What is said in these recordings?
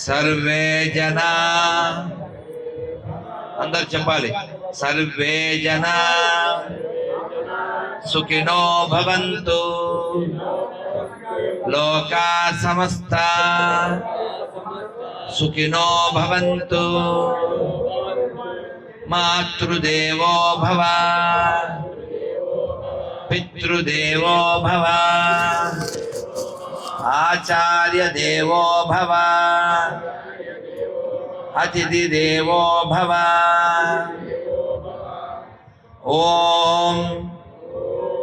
सर्वे जना अंदर चंपाली सर्वे जना सुखिनो भवन्तु लोका समस्ता सुखिनो भवन्तु मातृदेवो भव पितृदेवो भव आचार्य देवो भव अतिथि देवो भव ओम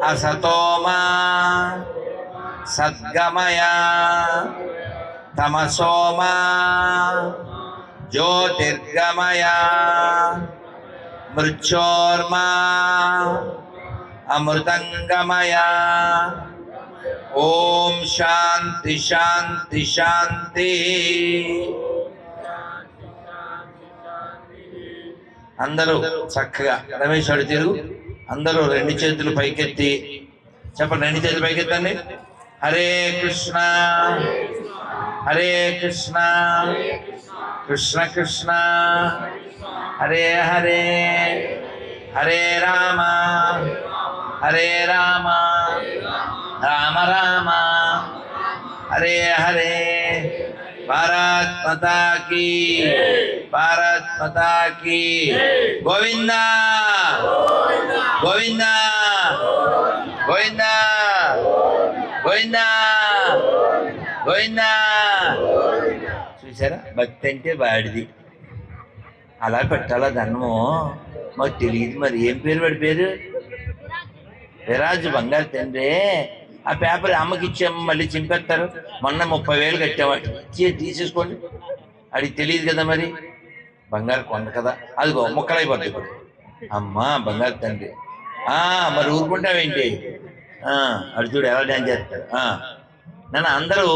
असतो मा सद्गमय तमसो मा ज्योतिर्गमय मृत्योर्मा अमृतंगमय ओम शांति शांति शांति। అందరూ చక్కగా రమేష్ అడి తిరుగు. అందరూ రెండు చేతులు పైకెత్తి చెప్పండి. రెండు చేతులు పైకెత్తండి. హరే కృష్ణ హరే కృష్ణ కృష్ణ కృష్ణ హరే హరే హరే రామ హరే రామ రామ రామ హరే హరే. भारत माता की भारत माता की गोविंदा गोविंदा गोविंदा गोविंदा गोविंदा. చూసారా భక్తి అంటే వాడిది. అలా పెట్టాలా ధనము మాకు తెలియదు. మరి ఏం పేరు వాడి పేరు? విరాజు బంగారు తండ్రి. ఆ పేపర్ అమ్మకి ఇచ్చాము, మళ్ళీ చింపేస్తారు. మొన్న 30,000 కట్టావాడు, తీసేసుకోండి. అడిగి తెలియదు కదా మరి. బంగారు కొండ కదా, అదిగో ముక్కలైపోద్ది ఇప్పుడు. అమ్మా బంగారు తండ్రి. మరి ఊరుకుంటావేంటి? అడు చూడు ఎలా డ్యాన్స్ చేస్తాడు. నన్ను అందరూ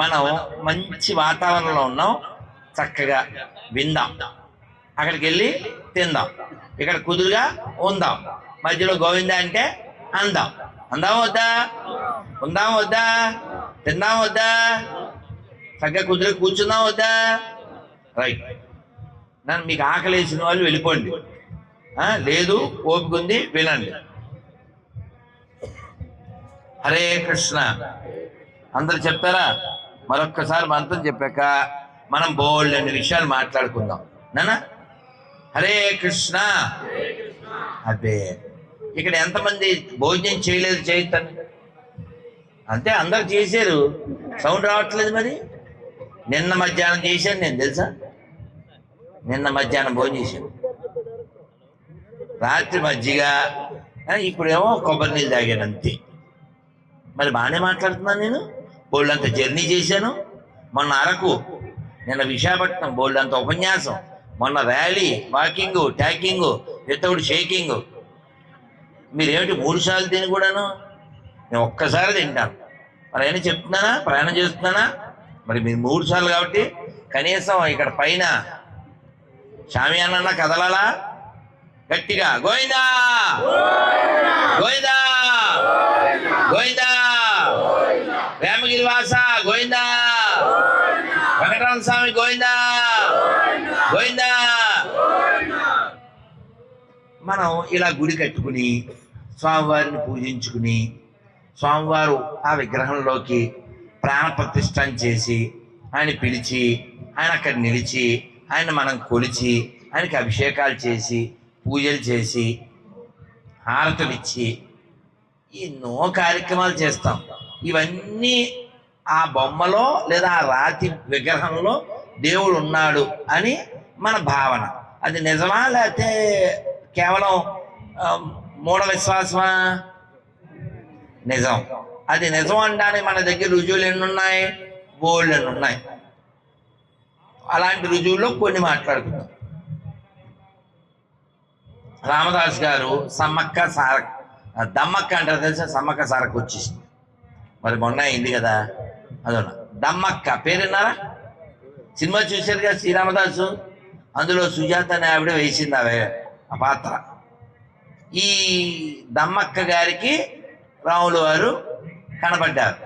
మనం మంచి వాతావరణంలో ఉన్నాం, చక్కగా విందాం, అక్కడికి వెళ్ళి తిందాం, ఇక్కడ కుదురుగా ఉందాం, మధ్యలో గోవిందా అంటే అందాం. అందాం వద్దా? ఉందాం వద్దా? తిందాం వద్దా? చక్కగా కుదిరి కూర్చుందాం వద్దా? రైట్. నన్ను మీకు ఆకలేసిన వాళ్ళు వెళ్ళిపోండి, లేదు ఓపిక ఉంది వినండి. హరే కృష్ణ అందరు చెప్తారా? మరొక్కసారి మంత్రం చెప్పాక మనం బోల్డ్ అనే విషయాలు మాట్లాడుకుందాం. నానా హరే కృష్ణ. అదే ఇక్కడ ఎంతమంది భోజనం చేయలేదు? చేయొద్దని అంతే, అందరు చేశారు, సౌండ్ రావట్లేదు. మరి నిన్న మధ్యాహ్నం చేశాను నేను, తెలుసా? నిన్న మధ్యాహ్నం భోజనం చేశాను, రాత్రి మజ్జిగ, ఇప్పుడేమో కొబ్బరి నీళ్ళు తాగాను అంతే. మరి బాగానే మాట్లాడుతున్నాను నేను. బోల్డ్ అంత జర్నీ చేశాను. మొన్న అరకు, నిన్న విశాఖపట్నం, బోల్డ్ అంత ఉపన్యాసం, మొన్న ర్యాలీ, వాకింగ్, ట్యాకింగ్, వితౌట్ షేకింగ్. మీరేమిటి 3 సార్లు తిని కూడాను? నేను ఒక్కసారి తింటాను. మరి అయినా చెప్తున్నానా? ప్రయాణం చేస్తున్నానా? మరి మీరు 3 సార్లు కాబట్టి కనీసం ఇక్కడ పైన షామియానన్నా కదలాలా గట్టిగా. గోవిందా గోవిందా గోవిందా రామగిరి వాస గోవిందా, వెంకటరమణ స్వామి గోవిందా గోవిందా. మనం ఇలా గుడి కట్టుకుని స్వామివారిని పూజించుకుని, స్వామివారు ఆ విగ్రహంలోకి ప్రాణప్రతిష్ఠ చేసి, ఆయన పిలిచి, ఆయన అక్కడ నిలిచి, ఆయన మనం కొలిచి, ఆయనకి అభిషేకాలు చేసి, పూజలు చేసి, హారతులు ఇచ్చి ఎన్నో కార్యక్రమాలు చేస్తాం. ఇవన్నీ ఆ బొమ్మలో లేదా ఆ రాతి విగ్రహంలో దేవుడు ఉన్నాడు అని మన భావన. అది నిజమా లేకపోతే కేవలం మూఢ విశ్వాసమా? నిజం. అది నిజం అనడానికి మన దగ్గర రుజువులు ఎన్ని ఉన్నాయి? బోల్డ్ అని ఉన్నాయి. అలాంటి రుజువుల్లో కొన్ని మాట్లాడుకుందాం. రామదాస్ గారు సమ్మక్క సారక్క, దమ్మక్క అంటారు తెలుసా? సమ్మక్క సారక్క వచ్చేసింది, మరి మొన్న అయింది కదా. అదొన్న దమ్మక్క పేరు విన్నారా? సినిమా చూశారు కదా శ్రీరామదాసు, అందులో సుజాత అనే ఆవిడ వేసింది ఆ పాత్ర. ఈ దమ్మక్క గారికి రాములు వారు కనబడ్డారు.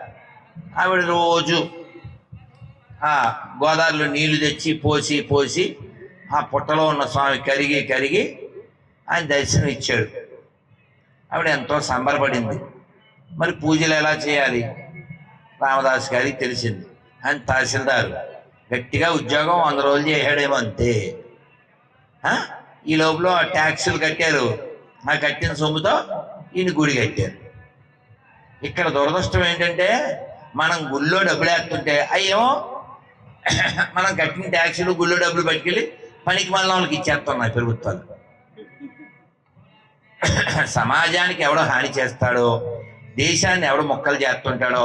ఆవిడ రోజు ఆ గోదావరిలో నీళ్లు తెచ్చి పోసి పోసి ఆ పుట్టలో ఉన్న స్వామి కరిగి ఆయన దర్శనం ఇచ్చాడు. ఆవిడ ఎంతో సంబరపడింది. మరి పూజలు ఎలా చేయాలి రామదాస్ గారికి తెలిసింది. ఆయన తహసీల్దారు, గట్టిగా ఉద్యోగం 100 రోజులు చేశాడేమో అంతే. ఈ లోపల ట్యాక్సులు కట్టారు. ఆ కట్టిన సొమ్ముతో ఈయన గుడి కట్టారు. ఇక్కడ దురదృష్టం ఏంటంటే మనం గుళ్ళో డబ్బులు వేస్తుంటే అయ్యేమో మనం కట్టిన ట్యాక్సులు గుళ్ళో డబ్బులు పట్టుకెళ్ళి పనికి మళ్ళీ వాళ్ళకి ఇచ్చేస్తున్నాయి ప్రభుత్వాలు. సమాజానికి ఎవడో హాని చేస్తాడో, దేశాన్ని ఎవడో మొక్కలు చేస్తుంటాడో,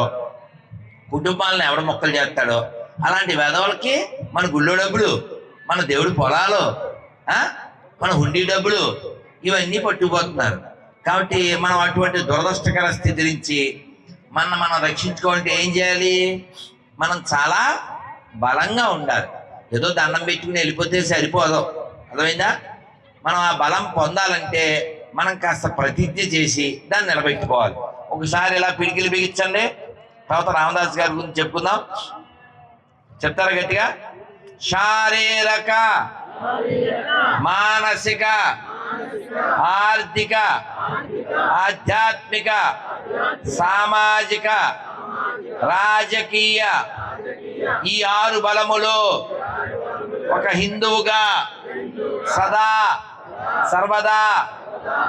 కుటుంబాలను ఎవడో మొక్కలు చేస్తాడో అలాంటి వెధవలకి మన గుళ్ళో డబ్బులు, మన దేవుడి పొలాలు, మన హుండీ డబ్బులు ఇవన్నీ పట్టుకుపోతున్నారు. కాబట్టి మనం అటువంటి దురదృష్టకర స్థితి నుంచి మనం రక్షించుకోవాలంటే ఏం చేయాలి? మనం చాలా బలంగా ఉండాలి. ఏదో దండం పెట్టుకుని వెళ్ళిపోతే సరిపోదు, అర్థమైందా? మనం ఆ బలం పొందాలంటే మనం కాస్త ప్రతిజ్ఞ చేసి దాన్ని నిలబెట్టుకోవాలి. ఒకసారి ఇలా పిడికిలు బిగించండి, తర్వాత రామదాస్ గారి గురించి చెప్పుకుందాం. చెప్తారా గట్టిగా? శారీరక, మానసిక, ఆర్థిక, ఆధ్యాత్మిక, సామాజిక, రాజకీయ ఈ 6 బలములు ఒక హిందువుగా సదా సర్వదా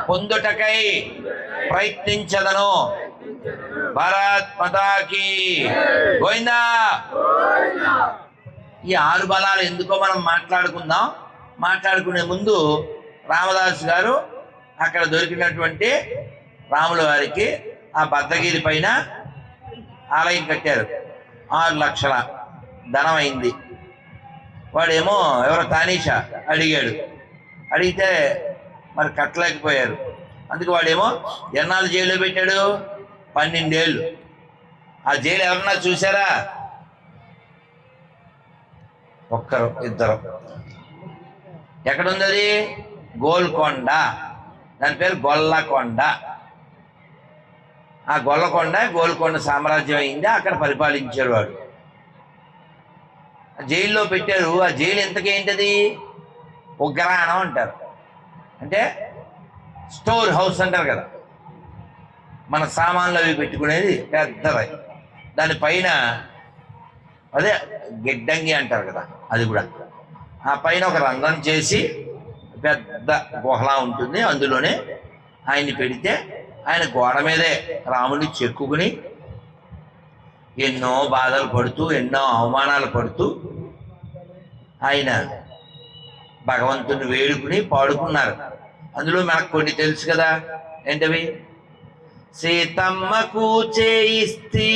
పొందుటకై ప్రయత్నించదను. భారత్ మాతాకి గోవిందా. ఈ 6 బలాలు ఎందుకో మనం మాట్లాడుకుందాం. మాట్లాడుకునే ముందు రామదాసు గారు అక్కడ దొరికినటువంటి రాముల వారికి ఆ భద్రగిరి పైన ఆలయం కట్టారు. 6 లక్షల ధనం అయింది. వాడేమో ఎవరో తానీషా అడిగాడు. అడిగితే మరి కట్టలేకపోయారు. అందుకు వాడేమో ఎన్నాళ్ళు జైల్లో పెట్టాడు? 12 ఏళ్ళు. ఆ జైలు ఎవరన్నా చూసారా? ఒక్కరు ఇద్దరు. ఎక్కడుంది అది? గోల్కొండ. దాని పేరు గొల్లకొండ. ఆ గోల్కొండ సామ్రాజ్యం అయింది. అక్కడ పరిపాలించాడు వాడు. జైల్లో పెట్టారు. ఆ జైలు ఎంతకేంటది? ఉగ్రాణం అంటారు. అంటే స్టోర్ హౌస్ అంటారు కదా, మన సామాన్లు అవి పెట్టుకునేది పెద్దది. దానిపైన అదే గిడ్డంగి అంటారు కదా, అది కూడా. ఆ పైన ఒక రంధ్రం చేసి పెద్ద గుహలా ఉంటుంది. అందులోనే ఆయన్ని పెడితే ఆయన గోడ మీదే రాముని చెక్కుకుని ఎన్నో బాధలు పడుతూ, ఎన్నో అవమానాలు పడుతూ ఆయన భగవంతుని వేడుకుని పాడుకున్నారు. అందులో మనకు కొన్ని తెలుసు కదా. ఏంటవి? సీతమ్మకు చేయిస్తి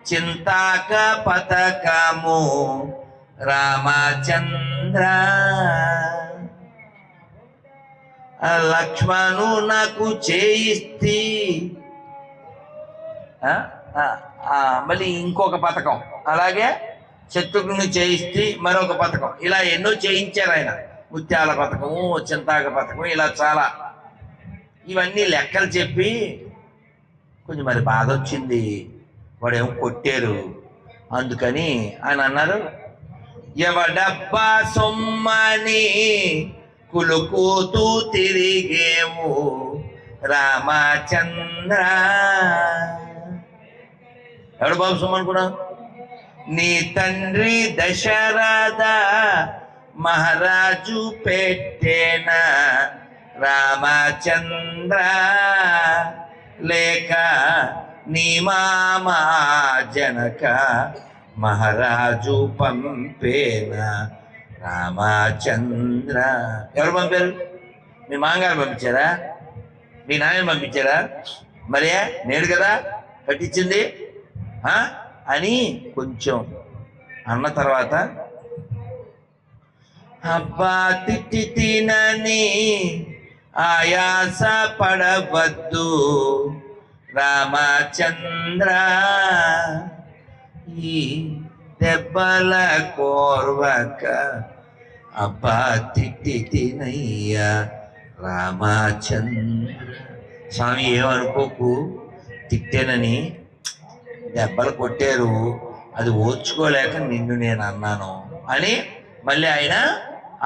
చింతాక పతకము రామచంద్ర, లక్ష్మణునకు చేయిస్తి. మళ్ళీ ఇంకొక పథకం, అలాగే శత్రుఘ్నుని చేయిస్తే మరొక పథకం. ఇలా ఎన్నో చేయించారు ఆయన. ముత్యాల పథకము, చింతాక పథకం, ఇలా చాలా. ఇవన్నీ లెక్కలు చెప్పి కొంచెం మరి బాధ వచ్చింది. వాడేమో కొట్టారు. అందుకని ఆయన అన్నారు, ఎవడబ్బా సొమ్మని కులుకూతూ తిరిగేము రామచంద్ర. ఎవడు బాబు సొమ్ము అనుకున్నా? నీ తండ్రి దశరథ మహారాజు పెట్టేన రామచంద్ర, లేక నీ మామ జనక మహారాజు పంపేన రామచంద్ర. ఎవరు పంపారు? మీ మామగారు పంపించారా? మీ నాయన పంపించారా? మరే నేడు కదా కట్టించింది అని కొంచెం అన్న తర్వాత, అబ్బా తిట్టి తినని ఆయాస పడవద్దు రామచంద్ర, ఈ దెబ్బల కోర్వక అబ్బా తిట్టి తినయ్యా రామచంద్ర. స్వామి ఏమనుకోకు, తిట్టానని దెబ్బలు కొట్టారు, అది ఓర్చుకోలేక నిన్ను నేను అన్నాను అని మళ్ళీ ఆయన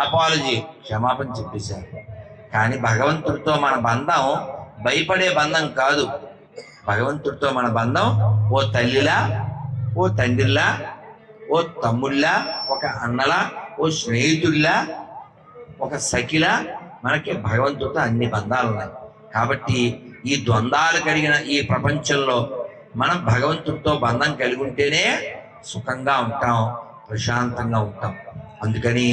అపాలజీ క్షమాపణ చెప్పేశారు. కానీ భగవంతుడితో మన బంధం భయపడే బంధం కాదు. భగవంతుడితో మన బంధం ఓ తల్లిలా, ఓ తండ్రిలా, ఓ తమ్ముళ్ళా, ఒక అన్నలా, ఓ స్నేహితుడిలా, ఒక సఖిలా మనకి భగవంతుడితో అన్ని బంధాలు ఉన్నాయి. కాబట్టి ఈ ద్వంద్వాలు కలిగిన ఈ ప్రపంచంలో మనం భగవంతుడితో బంధం కలిగి ఉంటేనే సుఖంగా ఉంటాం, ప్రశాంతంగా ఉంటాం. అందుకని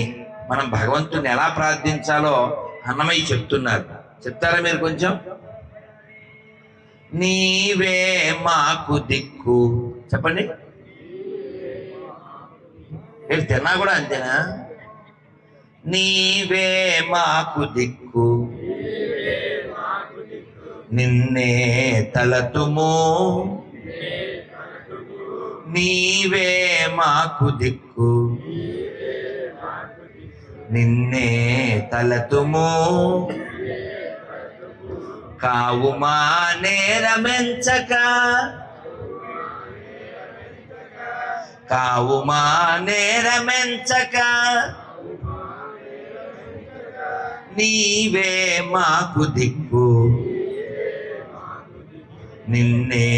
మనం భగవంతుడిని ఎలా ప్రార్థించాలో అన్నమయ్య చెప్తున్నారు. చెప్తారా మీరు కొంచెం? నీవే మాకు దిక్కు. చెప్పండి. మీరు తిన్నా కూడా అంతేనా? నీవే మాకు దిక్కు నిన్నే తలతుము, నీవే మాకు దిక్కు నిన్నే తలతుము, కావుమా నేరమెంచక, కావుమా నేరమెంచక, నీవే మాకు దిక్కు నిన్నే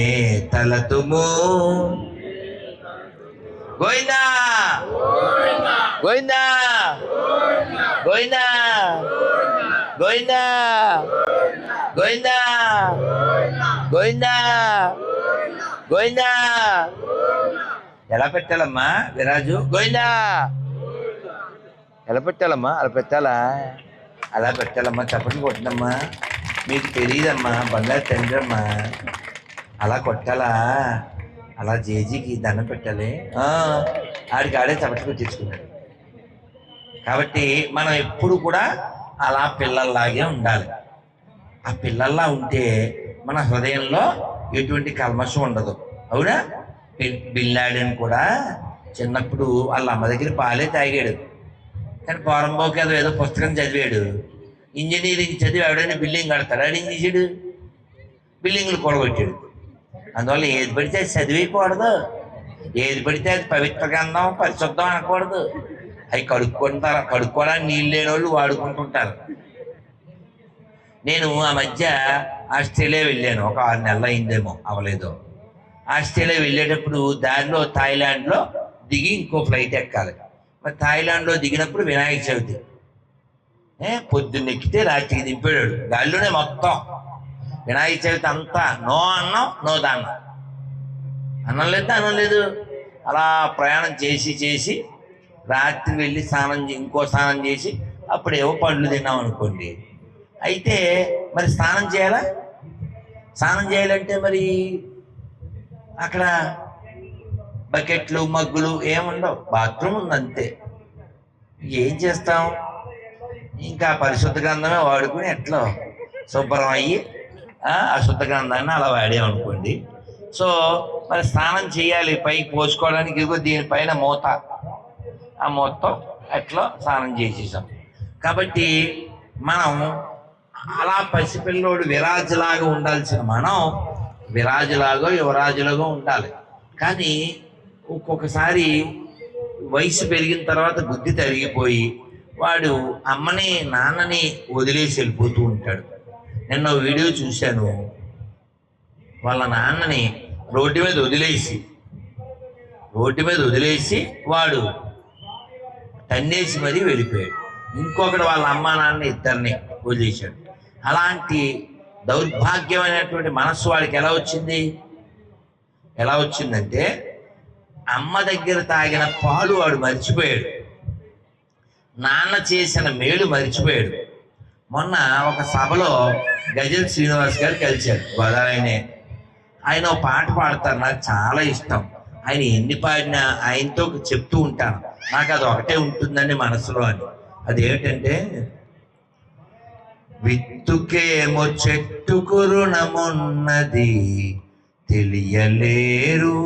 తలతుము. గోవిందా గోవిందా గోవిందా గోవిందా గోవిందా గోవిందా గోవిందా. ఎలా పెట్టాలమ్మా విరాజు? గోవిందా ఎలా పెట్టాలమ్మా? అలా పెట్టాలా? అలా పెట్టాలమ్మా. చప్పట్లు కొట్టడమ్మా. మీకు తెలియదమ్మా, బంగారు తండ్రి అమ్మా. అలా కొట్టాలా? అలా జేజీకి దండం పెట్టాలి. ఆడికి ఆడే చప్పట్లు కొట్టించుకున్నాడు. కాబట్టి మనం ఎప్పుడు కూడా అలా పిల్లల్లాగే ఉండాలి. ఆ పిల్లల్లా ఉంటే మన హృదయంలో ఎటువంటి కల్మషం ఉండదు. అవునా? బిల్లాడని కూడా చిన్నప్పుడు వాళ్ళ అమ్మ దగ్గర పాలే తాగాడు. కానీ పోరంబోకి ఏదో పుస్తకం చదివాడు. ఇంజనీరింగ్ చదివి ఎవడైనా బిల్డింగ్ కడతాడు. ఆడు ఏం చేసాడు? బిల్డింగ్లు కూడగొట్టాడు. అందువల్ల ఏది పడితే అది చదివేయకూడదు, ఏది పడితే అది పవిత్ర గ్రంథం పరిశుద్ధం అనకూడదు. అవి కడుక్కోవడానికి నీళ్ళు లేని వాళ్ళు వాడుకుంటుంటారు. నేను ఆ మధ్య ఆస్ట్రేలియా వెళ్ళాను. ఒక 6 నెలలు అయిందేమో, అవలేదు. ఆస్ట్రేలియా వెళ్ళేటప్పుడు దారిలో థాయిలాండ్లో దిగి ఇంకో ఫ్లైట్ ఎక్కాలి. మరి థాయిలాండ్లో దిగినప్పుడు వినాయక చవితి. పొద్దున్నెక్కితే రాత్రికి దింపాడు. గాలిలోనే మొత్తం వినాయక చవితి అంతా నో అన్నం, నో దాన్నం. అన్నం లేదు. అలా ప్రయాణం చేసి రాత్రి వెళ్ళి ఇంకో స్నానం చేసి అప్పుడేవో పండ్లు తిన్నాం అనుకోండి. అయితే మరి స్నానం చేయాలంటే మరి అక్కడ బకెట్లు మగ్గులు ఏముండవు, బాత్రూమ్ ఉంది అంతే. ఏం చేస్తాం? ఇంకా పరిశుద్ధ గ్రంథమే వాడుకుని ఎట్లా శుభ్రం అయ్యి అశుద్ధ గ్రంథాన్ని అలా వాడామనుకోండి. సో మరి స్నానం చేయాలి, పైకి పోసుకోవడానికి ఇదిగో దీనిపైన మూత, ఆ మూతతో ఎట్లా స్నానం చేసేసాం. కాబట్టి మనం అలా పసిపిల్లోడు విరాజులాగా ఉండాల్సిన మనం విరాజులాగో యువరాజులాగో ఉండాలి. కానీ ఒక్కొక్కసారి వయసు పెరిగిన తర్వాత బుద్ధి తరిగిపోయి వాడు అమ్మని నాన్నని వదిలేసి వెళ్ళిపోతూ ఉంటాడు. నిన్న వీడియో చూశాను. వాళ్ళ నాన్నని రోడ్డు మీద వదిలేసి వాడు తన్నేసి మరీ వెళ్ళిపోయాడు. ఇంకొకటి వాళ్ళ అమ్మ నాన్న ఇద్దరిని వదిలేశాడు. అలాంటి దౌర్భాగ్యమైనటువంటి మనస్సు వాడికి ఎలా వచ్చిందంటే అమ్మ దగ్గర తాగిన పాలు వాడు మర్చిపోయాడు, నాన్న చేసిన మేలు మర్చిపోయాడు. మొన్న ఒక సభలో గజల్ శ్రీనివాస్ గారు కలిశారు, గోదావరినే. ఆయన ఒక పాట పాడతారు, నాకు చాలా ఇష్టం. ఆయన ఎన్ని పాడినా ఆయనతో చెప్తూ ఉంటాను, నాకు అది ఒకటే ఉంటుందండి మనసులో అని. అదేమిటంటే, విత్తుకేమో చెట్టుకు రుణమున్నది తెలియలేరు,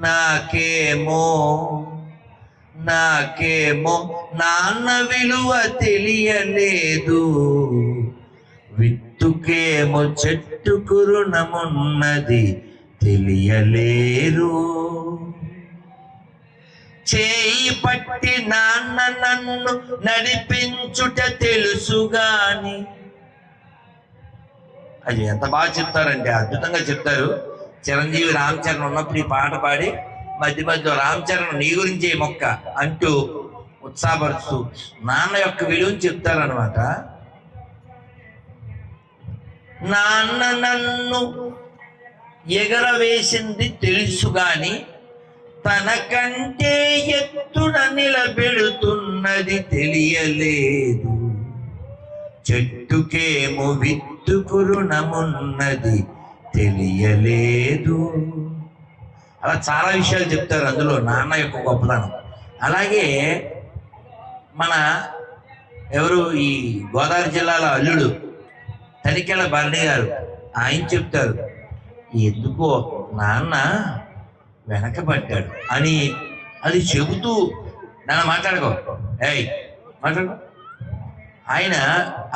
నాకేమో నాన్న విలువ తెలియలేదు. విత్తుకేమో చెట్టుకు రుణమున్నది తెలియలేరు, చేయి పట్టి నాన్న నన్ను నడిపించుట తెలుసుగాని. అది ఎంత బాగా చెప్తారంటే, అద్భుతంగా చెప్తారు. చిరంజీవి రామ్ చరణ్ ఉన్నప్పుడు ఈ పాట పాడి మధ్య మధ్యలో రామ్ చరణ్ నీ గురించి మొక్క అంటూ ఉత్సాహపరుస్తూ నాన్న యొక్క విలువని చెప్తారనమాట. నాన్న నన్ను ఎగరవేసింది తెలుసు గాని తనకంటే ఎత్తున నిలబెడుతున్నది తెలియలేదు, చెట్టుకేమో విత్తుకు రుణమున్నది తెలియలేదు. అలా చాలా విషయాలు చెప్తారు అందులో నాన్న యొక్క గొప్పతనం. అలాగే మన ఎవరు ఈ గోదావరి జిల్లాలో అల్లుడు తనికెళ్ళ భరణి గారు, ఆయన చెప్తారు, ఎందుకో నాన్న వెనకబడ్డాడు అని. అది చెబుతూ నన్ను మాట్లాడుకో మాట్లాడుకో, ఆయన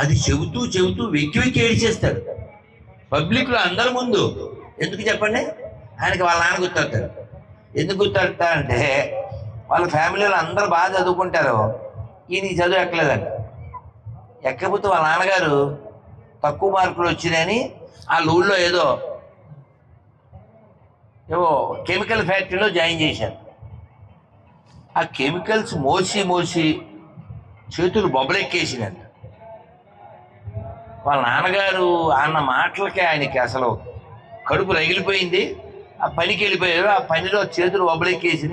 అది చెబుతూ వెక్కి ఏడిచేస్తాడు పబ్లిక్లో అందరి ముందు. ఎందుకు చెప్పండి? ఆయనకి వాళ్ళ నాన్న గుర్తొస్తాడు. ఎందుకు గుర్తొస్తారంటే, వాళ్ళ ఫ్యామిలీలో అందరూ బాగా చదువుకుంటారు, ఈయన చదువు ఎక్కలేదంట. ఎక్కకపోతే వాళ్ళ నాన్నగారు తక్కువ మార్కులు వచ్చినాయని వాళ్ళ ఊళ్ళో ఏవో కెమికల్ ఫ్యాక్టరీలో జాయిన్ చేశారు. ఆ కెమికల్స్ మోసి చేతులు బొబ్బలెక్కేసినంట. వాళ్ళ నాన్నగారు అన్న మాటలకే ఆయనకి అసలు కడుపు రగిలిపోయింది. ఆ పనికి వెళ్ళిపోయారు, ఆ పనిలో చేతులు బొబ్బలెక్కేసి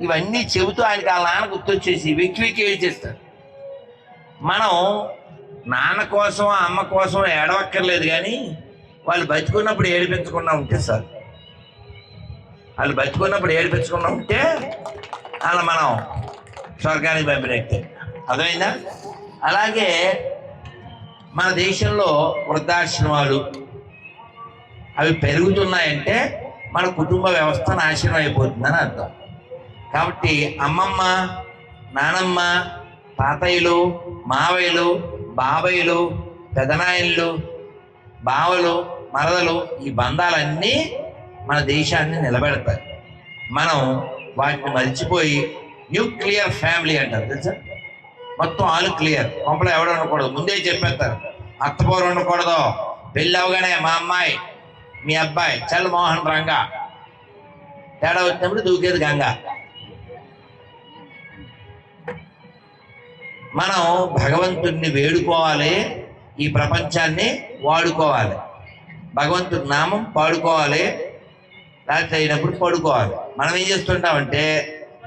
ఇవన్నీ చెబుతూ ఆయనకి వాళ్ళ నాన్న గుర్తొచ్చేసి వెక్కి ఏడ్చేస్తారు. మనం నాన్న కోసం అమ్మ కోసం ఏడవక్కర్లేదు, కానీ వాళ్ళు బతుకున్నప్పుడు ఏడిపించకుండా ఉంటే సార్, వాళ్ళు బతుకున్నప్పుడు ఏడిపించకుండా ఉంటే అలా మనం స్వర్గానికి పంపినట్టే. అర్థమైందా? అలాగే మన దేశంలో వృద్ధాశ్రమాలు అవి పెరుగుతున్నాయంటే మన కుటుంబ వ్యవస్థ నాశనం అయిపోతుందని అర్థం. కాబట్టి అమ్మమ్మ, నానమ్మ, తాతయ్యలు, మావయ్యలు, బాబాయ్యలు, పెదనాయనలు, బావలు, మరదలు, ఈ బంధాలన్నీ మన దేశాన్ని నిలబెడతాయి. మనం వాటిని మర్చిపోయి న్యూక్లియర్ ఫ్యామిలీ అంటారు, తెలుసా? మొత్తం ఆలు క్లియర్, కొంపలో ఎవడు ఉండకూడదు, ముందే చెప్పేస్తారు. అత్తపోరు ఉండకూడదు, పెళ్ళి అవగానే మా అమ్మాయి మీ అబ్బాయి చల్ మోహన్ రంగా, తేడా వచ్చినప్పుడు దూకేది గంగా. మనం భగవంతుడిని వేడుకోవాలి, ఈ ప్రపంచాన్ని వాడుకోవాలి, భగవంతుడి నామం పాడుకోవాలి, రాత్రి అయినప్పుడు పడుకోవాలి. మనం ఏం చేస్తుంటామంటే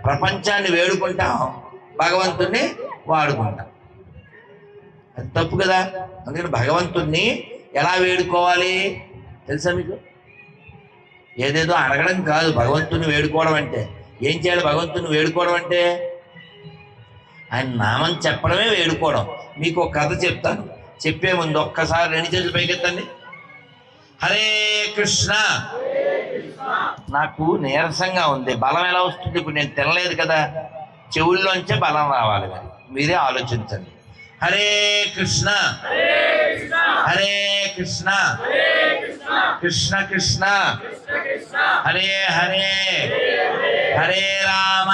ప్రపంచాన్ని వేడుకుంటాం, భగవంతుడిని వాడుకుంటాం. అది తప్పు కదా. అందుకని భగవంతుడిని ఎలా వేడుకోవాలి తెలుసా మీకు? ఏదేదో అడగడం కాదు భగవంతుని వేడుకోవడం అంటే. ఏం చేయాలి భగవంతుని వేడుకోవడం అంటే? ఆయన నామం చెప్పడమే వేడుకోవడం. మీకు ఒక కథ చెప్తాను, చెప్పే ముందు ఒక్కసారి రెండు చేతులు పైకెత్తండి. హరే కృష్ణ. నాకు నీరసంగా ఉంది, బలం ఎలా వస్తుంది? ఇప్పుడు నేను తినలేదు కదా, చెవుల్లోంచే బలం రావాలి, మరి మీరే ఆలోచించండి. హరే కృష్ణ హరే కృష్ణ కృష్ణ కృష్ణ హరే హరే హరే రామ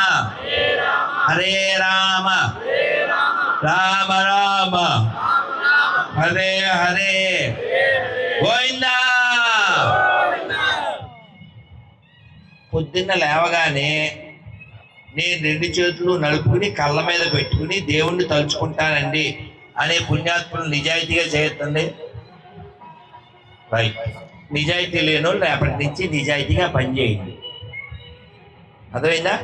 హరే రామ రామ రామ హరే హరే గోవిందా. పొద్దున్న లేవగానే నేను రెండు చేతులు నలుపుకుని కళ్ళ మీద పెట్టుకుని దేవుణ్ణి తలుచుకుంటానండి అనే పుణ్యాత్ములు నిజాయితీగా చేయొద్దండి. రైట్. నిజాయితీ లేని వాళ్ళు రేపటి నుంచి నిజాయితీగా పనిచేయండి. అర్థమైందా?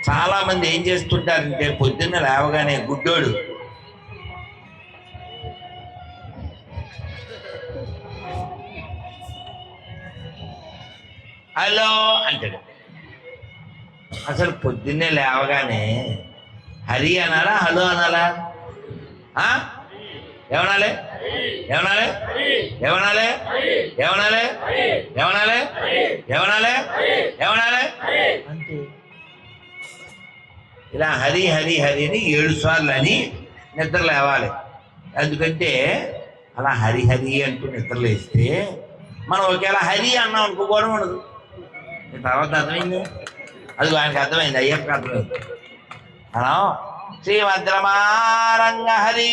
చాలామంది ఏం చేస్తుంటారంటే పొద్దున్న లేవగానే గుడ్డోడు హలో అంటాడు. అసలు పొద్దున్నే లేవగానే హరి అనాలా హలో అనాలా? ఏమనాలి ఏమనాలి ఏమనాలి ఏమనాలి ఏమనాలి ఏమనాలి ఏమనాలి అంతే. ఇలా హరి హరి హరి అని 7 సార్లు అని నిద్ర లేవాలి. ఎందుకంటే అలా హరి హరి అంటూ నిద్ర లేస్తే మనం ఒకేలా హరి అన్నాం అనుకోవడం ఉండదు. తర్వాత అర్థమైంది, అది ఆయనకు అర్థమైంది, అయ్యప్పకి అర్థమైంది. మనం శ్రీమద్రమారంగ హరి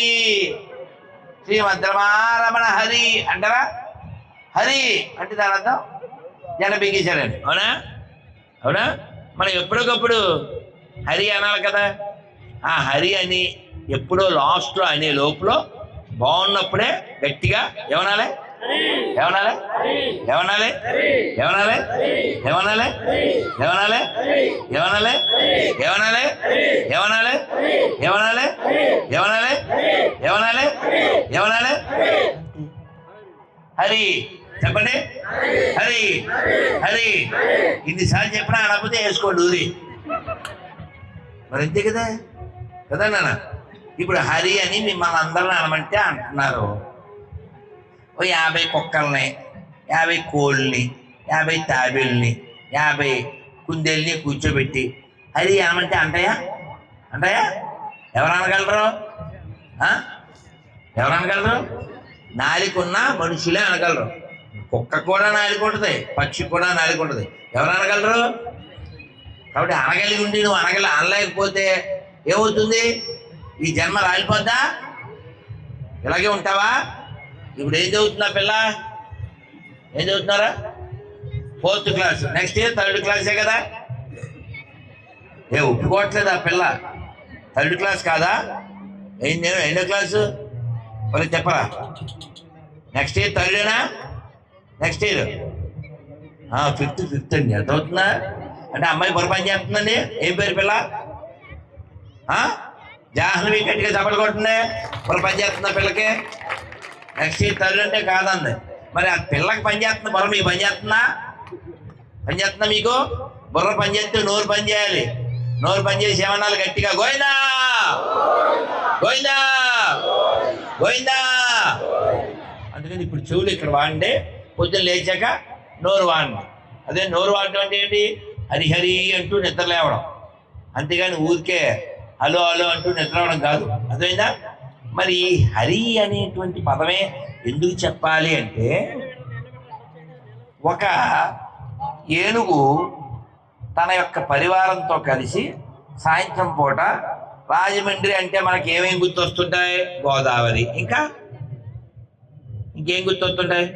శ్రీమద్రమారమణ హరి అంటారా? హరి అంటే దాని అర్థం జన బిగించారండి. అవునా అవునా? మనం ఎప్పటికప్పుడు హరి అనాలి కదా. ఆ హరి అని ఎప్పుడో లాస్ట్లో అనే లోపల బాగున్నప్పుడే గట్టిగా ఏమనాలి ఏమనాలి ఏమనాలి ఏమనాలి ఏమనాలి ఏమనాలి ఏమనాలి ఏమనాలి ఏమనాలి ఏమనాలి ఏమనాలి ఏమనాలి ఏమనాలి హరి చెప్పండి. హరి హరి ఇన్నిసార్లు చెప్పినా అనకపోతే వేసుకోండి ఊరి. మరి అంతే కదా కదా నాన్న. ఇప్పుడు హరి అని మిమ్మల్ని అందరిని అనమంటే అంటున్నారు. ఓ 50 కుక్కల్ని, 50 కోళ్ళని, 50 తాబేళ్ళని, 50 కుందేళ్ళని కూర్చోబెట్టి హరి అనమంటే అంటాయా? అంటాయా? ఎవరు అనగలరు? ఎవరు అనగలరు? నాలికున్న మనుషులే అనగలరు. కుక్క కూడా నాలిక ఉంటుంది, పక్షి కూడా నాలిక ఉంటుంది. ఎవరు అనగలరు? కాబట్టి అనగలిగి ఉండి నువ్వు అనలేకపోతే ఏమవుతుంది? ఈ జన్మ రాలిపోద్దా? ఇలాగే ఉంటావా? ఇప్పుడు ఏం చదువుతున్నా పిల్ల? ఏం చదువుతున్నారా? 4th class. Next year 3rd క్లాసే కదా. ఒప్పుకోవట్లేదు ఆ పిల్ల. 3rd క్లాస్ కాదా? ఎన్నో క్లాసు? మరి చెప్పరా? నెక్స్ట్ ఇయర్ 3rdేనా? నెక్స్ట్ ఇయర్ 5th అండి. అర్థమవుతుందా? అంటే అమ్మాయి పొరపాటు చేస్తుందండి. ఏం పేరు పిల్ల? జాహ్నవి గట్టిగా చప్పలు కొట్టింది. పొరపాటు చేస్తుందా పిల్లకి? నెక్స్ట్ ఇయర్ 3rd అంటే కాదండి. మరి ఆ పిల్లకి పని చేస్తుంది, బుర్ర మీకు పని చేస్తుందా? పని చేస్తుందా మీకు? బుర్ర పని చేస్తే నోరు పని చేయాలి. నోరు పని చేసి ఏమన్నాలి గట్టిగా? గోయిందా గోయిందా గోయిందా. అందుకని ఇప్పుడు చెవులు ఇక్కడ వాడండి, పొద్దున్న లేచాక నోరు వాడండి. అదే నోరు వాడటం అంటే ఏంటి? హరిహరి అంటూ నిద్ర లేవడం. అంతేగాని ఊరికే హలో హలో అంటూ నిద్ర అవడం కాదు. అర్థమైందా? మరి హరి అనేటువంటి పదమే ఎందుకు చెప్పాలి అంటే, ఒక ఏనుగు తన యొక్క పరివారంతో కలిసి సాయంత్రం పూట రాజమండ్రి అంటే మనకి ఏమేమి గుర్తొస్తుంటాయి? గోదావరి. ఇంకేం గుర్తొస్తుంటాయి?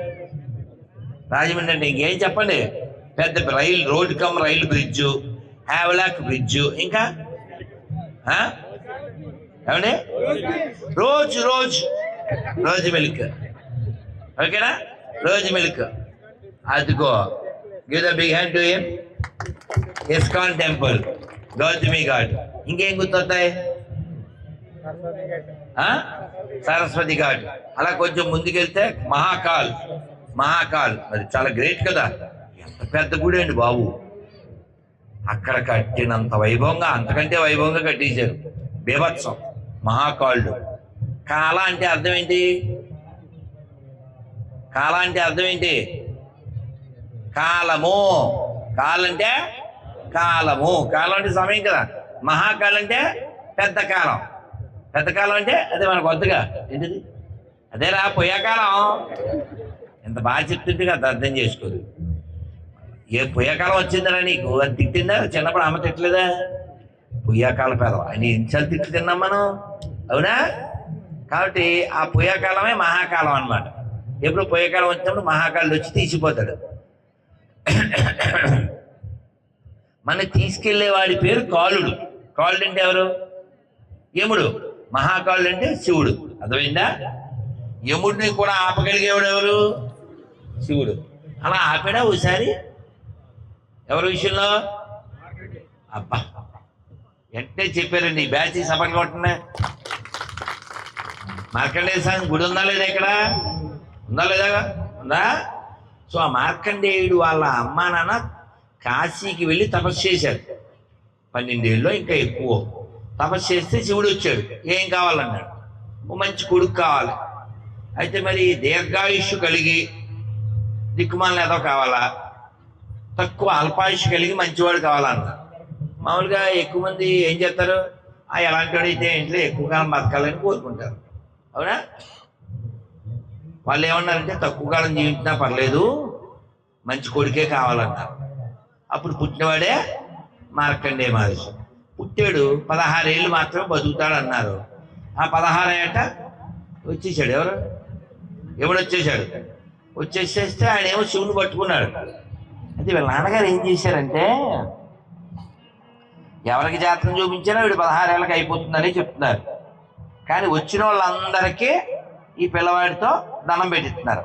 రాజమండ్రి అంటే ఇంకేం చెప్పండి? పెద్ద రైలు, రోడ్ కమ్ రైలు బ్రిడ్జు, హ్యావ్లాక్ బ్రిడ్జు. ఇంకా ఏమండి? రోజు మిల్క్. ఓకేనా? రోజు మిల్క్. అదిగో give the big hand to him. ISKCON temple, Gautami Ghat. ఇంకేం గుర్తొస్తాయి? సరస్వతి ఘాట్. అలా కొంచెం ముందుకెళ్తే మహాకాల్. మరి చాలా గ్రేట్ కదా. ఎంత పెద్ద గుడి అండి బాబు. అక్కడ కట్టినంత వైభవంగా, అంతకంటే వైభవంగా కట్టేశారు. బీభత్సం. మహాకాళుడు. కాల అంటే అర్థం ఏంటి? కాల అంటే అర్థం ఏంటి? కాలము. కాలంటే కాలము. కాలం అంటే సమయం కదా. మహాకాలం అంటే పెద్ద కాలం. పెద్ద కాలం అంటే అదే మనకు వద్దుగా ఏంటిది? అదేరా పొయ్యకాలం. ఎంత బాగా చెప్తుంటే కదా అర్థం చేసుకోదు. ఏ పొయ్యకాలం వచ్చిందరా నీకు? అది తిట్టిందా? చిన్నప్పుడు అమ్మ తిట్టలేదా? పొయ్యకాల పెదవ అని ఎన్నిసార్లు తిట్లు తిన్నాం మనం, అవునా? కాబట్టి ఆ పొయ్యకాలమే మహాకాలం అన్నమాట. ఎప్పుడు పొయ్యకాలం వచ్చినప్పుడు మహాకాలుడు వచ్చి తీసిపోతాడు. మన తీసుకెళ్లే వాడి పేరు కాలుడు. కాలుడు అంటే ఎవరు? యముడు. మహాకాలుడు అంటే శివుడు. అర్థమైందా? యముడిని కూడా ఆపగలిగేవాడు ఎవరు? శివుడు. అలా ఆపాడా ఒకసారి? ఎవరి విషయంలో? అబ్బా వెంటనే చెప్పారండి. బ్యాచ్ సఫర్ కొట్టినా. మార్కండేయ స్వామి గుడి ఉందా లేదా? ఇక్కడ ఉందా లేదా? ఉందా? సో ఆ మార్కండేయుడు వాళ్ళ అమ్మా నాన్న కాశీకి వెళ్ళి తపస్సు చేశాడు. 12 ఏళ్ళు ఇంకా ఎక్కువ తపస్సు చేస్తే శివుడు వచ్చాడు. ఏం కావాలన్నాడు, ఓ మంచి కొడుకు కావాలి. అయితే మరి దీర్ఘాయుష్షు కలిగి దిక్కుమాలను ఏదో కావాలా, తక్కువ అల్పాయుష్షు కలిగి మంచివాడు కావాలన్నారు. మామూలుగా ఎక్కువ మంది ఏం చేస్తారు, ఎలాంటి వాడు అయితే ఇంట్లో ఎక్కువ కాలం బతకాలని కోరుకుంటారు. అవునా? వాళ్ళు ఏమన్నారంటే తక్కువ కాలం జీవించినా పర్లేదు, మంచి కొడుకే కావాలన్నారు. అప్పుడు పుట్టినవాడే మార్కండేయ మహర్షి. పుట్టాడు, 16 ఏళ్ళు మాత్రమే బతుకుతాడు అన్నారు. ఆ 16 ఏట వచ్చేసాడు. ఎవరు? ఎవడు వచ్చేసాడు. వచ్చేసేస్తే ఆయన ఏమో శివుని పట్టుకున్నాడు. అయితే వీళ్ళ నాన్నగారు ఏం చేశారంటే, ఎవరికి జాతకం చూపించారో వీడు 16 ఏళ్ళకి అయిపోతుందని చెప్తున్నారు. కానీ వచ్చిన వాళ్ళందరికీ ఈ పిల్లవాడితో దండం పెట్టిస్తున్నారు.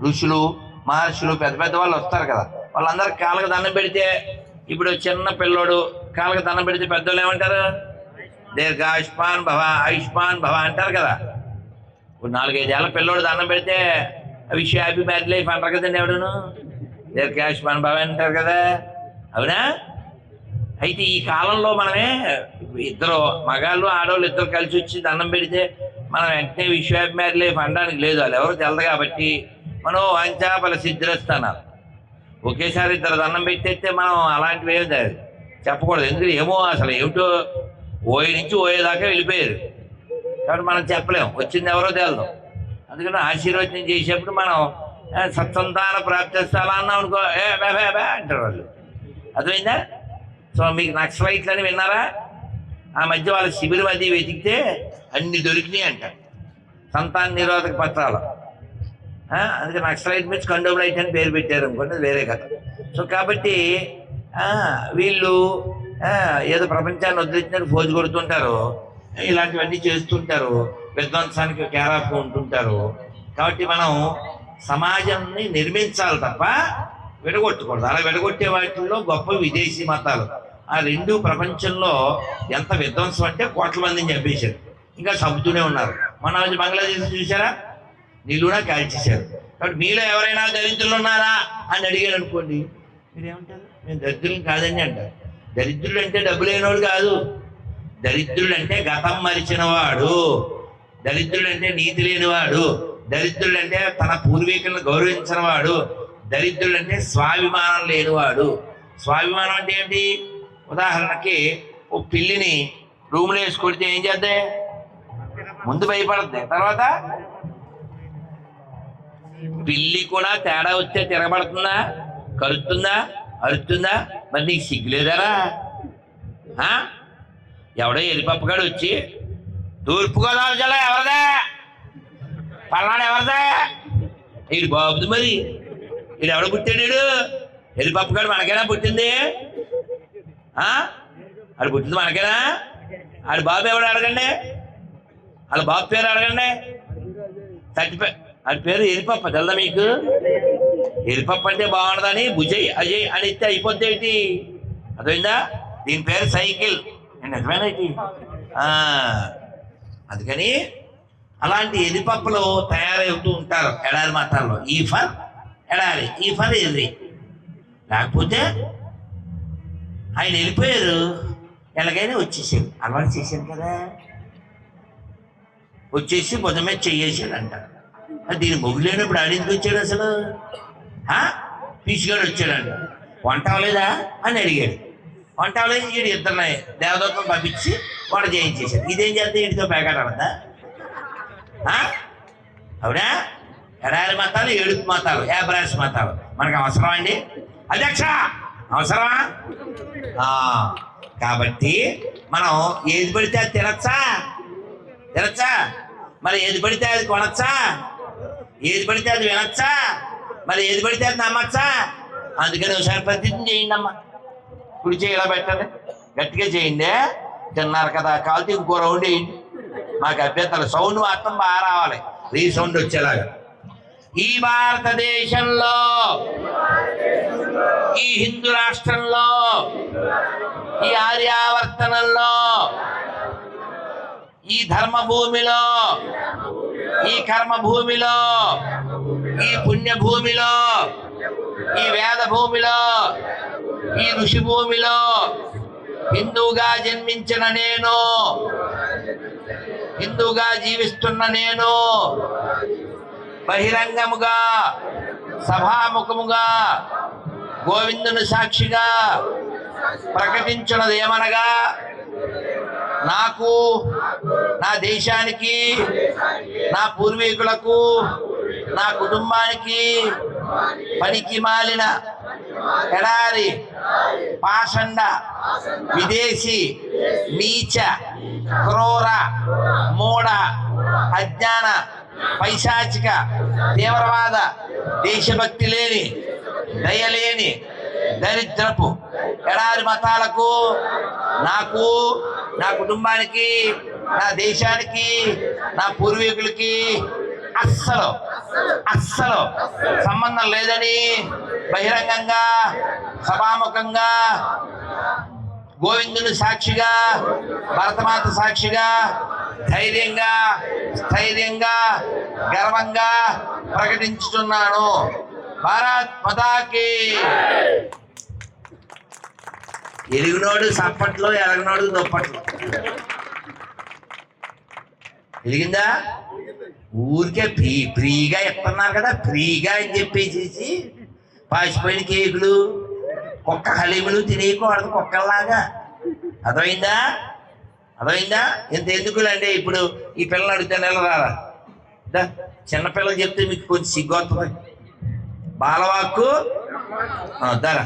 ఋషులు, మహర్షులు, పెద్ద పెద్ద వాళ్ళు వస్తారు కదా, వాళ్ళందరికి కాళ్ళకి దండం పెడితే, ఇప్పుడు చిన్న పిల్లోడు కాళ్ళకి దండం పెడితే పెద్దోళ్ళు ఏమంటారు? దీర్ఘాయుష్మాన్ భవ, ఆయుష్మాన్ భవ అంటారు కదా. ఇప్పుడు 4-5 ఏళ్ళ పిల్లోడు దండం పెడితే విష్ హ్యాపీ మ్యారేజ్ లైఫ్ అంటారు కదండి. ఎవడును దీర్ఘాయుష్మాన్ భవ అంటారు కదా. అవునా? అయితే ఈ కాలంలో మనమే ఇద్దరు మగాళ్ళు ఆడవాళ్ళు ఇద్దరు కలిసి వచ్చి దండం పెడితే మనం వెంటనే విష్ హ్యాపీ మ్యారేజ్ లైఫ్ అనడానికి లేదు. వాళ్ళు ఎవరు తెలదు కాబట్టి మనం వాంఛాఫల సిద్ధిరస్తానాలు ఒకేసారి ఇద్దరు దండం పెట్టేస్తే మనం అలాంటివి ఏమి చెప్పకూడదు. ఎందుకంటే ఏమో అసలు ఏమిటో ఓయి నుంచి ఓయేదాకా వెళ్ళిపోయారు కాబట్టి మనం చెప్పలేము, వచ్చింది ఎవరో తెలదు. అందుకని ఆశీర్వచనం చేసేప్పుడు మనం సత్సంతాన ప్రాప్తిస్తా అలా అన్నాం అనుకో, బే అంటారు వాళ్ళు. అర్థమైందా? సో మీకు నక్సలైట్లు అని విన్నారా? ఆ మధ్య వాళ్ళ శిబిరం అది వెతికితే అన్ని దొరికినాయి అంట, సంతాన నిరోధక పత్రాలు. అందుకే నక్సలైట్ మీద కండోమ్లైట్ అని పేరు పెట్టారు అనుకోండి, అది వేరే కథ. సో కాబట్టి వీళ్ళు ఏదో ప్రపంచాన్ని వదిలించినట్టు ఫోజు కొడుతుంటారు, ఇలాంటివన్నీ చేస్తుంటారు, విధ్వంసానికి కేరాఫ్ ఉంటుంటారు. కాబట్టి మనం సమాజాన్ని నిర్మించాలి తప్ప విడగొట్టకూడదు. అలా విడగొట్టే వాటిల్లో గొప్ప విదేశీ మతాలు. ఆ 2 ప్రపంచంలో ఎంత విధ్వంసం అంటే కోట్ల మందిని చంపేశారు, ఇంకా చంపుతూనే ఉన్నారు. మన బంగ్లాదేశ్ చూసారా, నిలువునా కాల్చేశారు. కాబట్టి మీలో ఎవరైనా దరిద్రులు ఉన్నారా అని అడిగారు అనుకోండి, మీరేమంటారు? మేము దరిద్రులు కాదని అంటారు. దరిద్రుడు అంటే డబ్బు లేనివాడు కాదు. దరిద్రుడు అంటే గతం మరిచినవాడు, దరిద్రుడు అంటే నీతి లేనివాడు, దరిద్రుడు అంటే తన పూర్వీకులను గౌరవించిన వాడు, దరిద్రుడు అంటే స్వాభిమానం లేనివాడు. స్వాభిమానం అంటే ఏంటి? ఉదాహరణకి ఓ పిల్లిని రూమ్లో వేసి కొడితే ఏం చేద్దే? ముందు భయపడద్ది, తర్వాత పిల్లి కూడా తేడా వస్తే తిరగబడుతుందా, కరుస్తుందా, అరుతుందా? మరి నీకు సిగ్గులేదారా? ఎవడో ఎలిపప్పగాడు వచ్చి తూర్పుగోదావరి జిల్లా ఎవరిదా, పల్నాడు ఎవరిదా, వీడు బాబుది. మరి వీడు ఎవడ పుట్టాడు? ఎలిపప్పగాడు మనకేనా పుట్టింది? ఆడు పుట్టింది మనకేనా? ఆడి బాబు ఎవడు అడగండి, వాళ్ళ బాబు పేరు అడగండి. ఆడి పేరు ఎలిపప్ప, తెల్దా మీకు? ఎలిపప్ప అంటే బాగుండదని భుజయ్ అజయ్ అని ఇస్తే అయిపోద్ది ఏంటి? అర్థమైందా? దీని పేరు సైకిల్. నిజమేనా? అందుకని అలాంటి ఎలిపప్పలు తయారవుతూ ఉంటారు ఎడారి మతాల్లో. ఈ ఫర్ ఎడారి, ఈ ఫర్ ఎర్రి. లేకపోతే ఆయన వెళ్ళిపోయారు, ఎలాగైనా వచ్చేసాడు, అలవాటు చేశారు కదా, వచ్చేసి మొదటి మీద చెయ్యేసాడు అంటారు. దీని మొగులేనప్పుడు ఆడింటికి వచ్చాడు అసలు? పీచుగాడు వచ్చాడంట. వంట అవ్వలేదా అని అడిగాడు. వంట అవ్వలేదు. వీడు ఇద్దరిని దేవదత్తం పంపించి వంట చేయించేశాడు. ఇదేం చేస్తే వీడితో పేకాడదా? అవునా? ఎడారి మతాలు, ఏడుపు మతాలు, ఏబ్రాస్ మతాలు మనకు అవసరం అండి అధ్యక్ష? అవసరమా? కాబట్టి మనం ఏది పడితే అది తినచ్చా? మరి ఏది పడితే అది కొనచ్చా? ఏది పడితే అది వినచ్చా? మరి ఏది పడితే అది నమ్మచ్చా? అందుకని ఒకసారి ప్రతిజ్ఞ చేయండి అమ్మా. కుడి చేయి ఇలా పెట్టండి, గట్టిగా చేయండి. తిన్నారు కదా, కాలితే ఇంకో రౌండ్ వేయండి. మాకు అభ్యంతరం, సౌండ్ మాత్రం బాగా రావాలి, రీసౌండ్ వచ్చేలాగా. ఈ భారతదేశంలో, ఈ హిందూ రాష్ట్రంలో, ఈ ఆర్యావర్తనంలో, ఈ ధర్మభూమిలో, ఈ కర్మభూమిలో, ఈ పుణ్యభూమిలో, ఈ వేద భూమిలో, ఈ ఋషిభూమిలో హిందువుగా జన్మించిన నేను, హిందువుగా జీవిస్తున్న నేను బహిరంగముగా సభాముఖముగా గోవిందుని సాక్షిగా ప్రకటించినది ఏమనగా, నాకు, నా దేశానికి, నా పూర్వీకులకు, నా కుటుంబానికి పనికి మాలిన ఎడారి పాషండ విదేశీ నీచ క్రూర మూఢ అజ్ఞాన పైశాచిక తీవ్రవాద దేశభక్తి లేని దయలేని దరిద్రపు ఎడారి మతాలకు, నాకు, నా కుటుంబానికి, నా దేశానికి, నా పూర్వీకులకి అస్సలు అస్సలు సంబంధం లేదని బహిరంగంగా సభాముఖంగా గోవిందుని సాక్షిగా భరతమాత సాక్షిగా ధైర్యంగా స్థైర్యంగా గర్వంగా ప్రకటించుతున్నాను. భారత్ మాతాకి. ఎలిగినోడు సప్పట్లో, ఎలగనోడు దుప్పట్లో. ఎలిగిందా? ఊరికే ఫ్రీగా ఇస్తున్నారు కదా, ఫ్రీగా అని చెప్పేసి పాసిపోయిన కేకులు, కుక్క హలీములు తినేయకూడదు కుక్కల్లాగా. అర్థమైందా? అర్థమైందా? ఇంత ఎందుకులండి. ఇప్పుడు ఈ పిల్లలు అడిగితే నెల రారా? చిన్నపిల్లలు చెప్తే మీకు కొంచెం సిగ్గొస్తుంది. బాలవాక్కు దారా.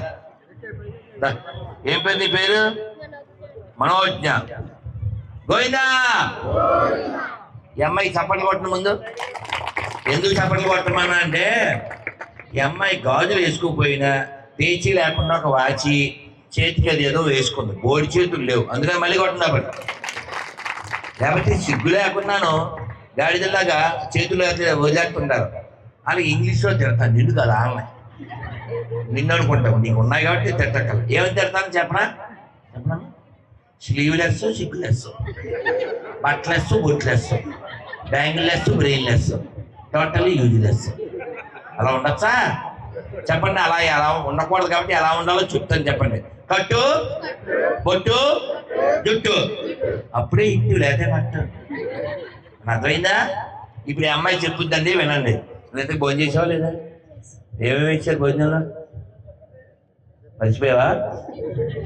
ఏం పేరు నీ పేరు? మనోజ్ఞ. గోవిందా. ఈ అమ్మాయి చప్పట్లు కొట్టిన ముందు ఎందుకు చప్పట్లు కొట్టమన్నా అంటే, ఈ అమ్మాయి గాజులు వేసుకోకపోయినా పేచీ లేకుండా ఒక వాచి, చేతికి అది ఏదో వేసుకుంది. బోడి చేతులు లేవు, అందుకని మళ్ళీ కొట్టినప్పుడు. లేకపోతే సిగ్గు లేకున్నాను గాడిదలాగా చేతులు వదిలేస్తుంటారు. అలాగే ఇంగ్లీష్లో తిడతాను. నిన్ను కదా అమ్మాయి, నిన్ను అనుకుంటావు, నీకు ఉన్నాయి కాబట్టి తిట్టక్కల. ఏమని తిడతాను చెప్పనా? చెప్పనా? స్లీవ్లెస్, సిగ్గులెస్, బట్లెస్, బొట్లెస్, బ్యాంగిల్లెస్, బ్రెయిన్లెస్, టోటల్లీ యూజ్లెస్. అలా ఉండొచ్చా? చెప్పండి. అలా ఎలా ఉండకూడదు కాబట్టి ఎలా ఉండాలో చెప్తాను. చెప్పండి. కట్టు, బొట్టు, జుట్టు, అప్పుడే ఇట్టు, లేదా కట్టు. అర్థమైందా? ఇప్పుడు ఈ అమ్మాయి చెప్పుద్దండి, వినండి. లేకపోతే భోజనం చేసావా లేదా? ఏమేమి ఇచ్చారు భోజనంలో? మర్చిపోయావా?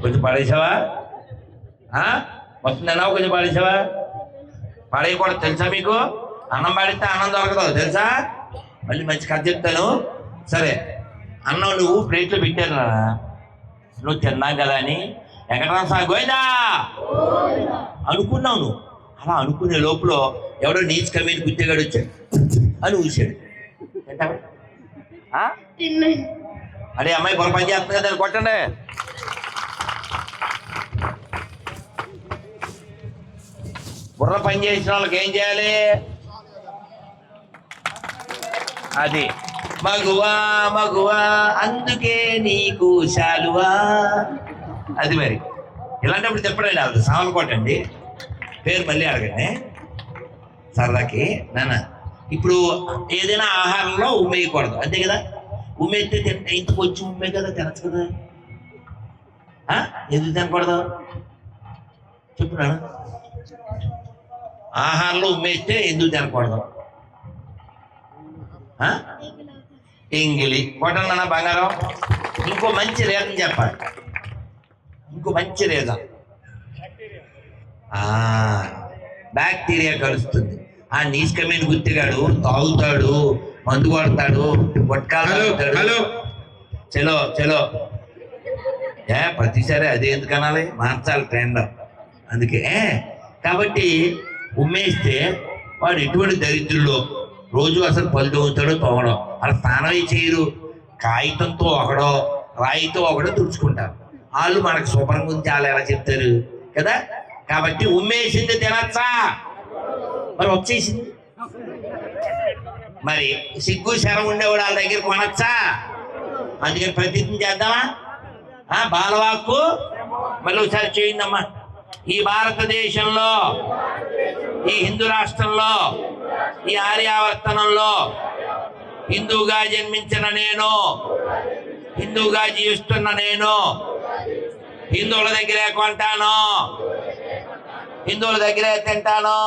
కొంచెం పడేసావా? వస్తుందన్నా కొంచెం పడేసావా? పడేయకూడదు తెలుసా మీకు? అన్నం పడితే అన్నం దొరకదు తెలుసా? మళ్ళీ మంచి కథ చెప్తాను. సరే, అన్నం నువ్వు ప్లేట్లో పెట్టారు, నువ్వు తిన్నావు కదా అని వెంకటరామ గోవిందా అనుకున్నావు. నువ్వు అలా అనుకునే లోపల ఎవడో నీచ్ కమీని గుత్తేగాడు వచ్చాడు అని ఊసాడు. అదే అమ్మాయి పొరపని చేస్తుంది కదా, కొట్టండి. బుర్ర పని చేసిన వాళ్ళకి ఏం చేయాలి? అది మగువా మగువా అందుకే నీకు శాలువా. అది మరి ఇలాంటప్పుడు చెప్పడండి. అది సామలు కొట్టండి, పేరు మళ్ళీ అడగండి సరదాకి. నాన్న, ఇప్పుడు ఏదైనా ఆహారంలో ఉమ్మేయకూడదు అంతే కదా? ఉమ్మేస్తే తింటే ఇంత కొంచెం ఉమ్మే కదా, తినచ్చు కదా. ఎందుకు తినకూడదు చెప్పున్నాను? ఆహారంలో ఉమ్మేస్తే ఎందుకు తినకూడదు? ఎంగిలి కొట్టండి నాన్న బంగారం. ఇంకో మంచి రీజన్ చెప్పాలి. ఇంకో మంచి రీజన్, బ్యాక్టీరియా కలుస్తుంది. ఆ నీస్కమైన గుర్తిగాడు తాగుతాడు, మందు కొడతాడు, కొట్కాలు చలో చలో. ప్రతిసారి అదే ఎందుకు అనాలి? మార్చాలి ట్రెండ్. అందుకే కాబట్టి ఉమ్మేస్తే వాడు ఎటువంటి దరిద్రుల్లో రోజు అసలు పళ్ళు తోగుతాడో తోగడో, అలా స్నానమే చేయరు. కాగితంతో ఒకడో రాయితో ఒకడో తుడుచుకుంటారు. వాళ్ళు మనకు శుభ్రం గురించి వాళ్ళు ఎలా చెప్తారు కదా. కాబట్టి ఉమ్మేసింది తినచ్చా? మరి వచ్చేసింది. మరి సిగ్గు శరం ఉండేవాడు వాళ్ళ దగ్గర కొనచ్చా? అందుకని ప్రతిజ్ఞ చేద్దామా? బాలవాక్కు మళ్ళీ ఒకసారి చేయిందమ్మా. ఈ భారతదేశంలో, ఈ హిందూ రాష్ట్రంలో, ఈ ఆర్యావర్తనంలో హిందువుగా జన్మించిన నేను, హిందువుగా జీవిస్తున్న నేను హిందువుల దగ్గరే కొంటాను, హిందువుల దగ్గరే తింటాను,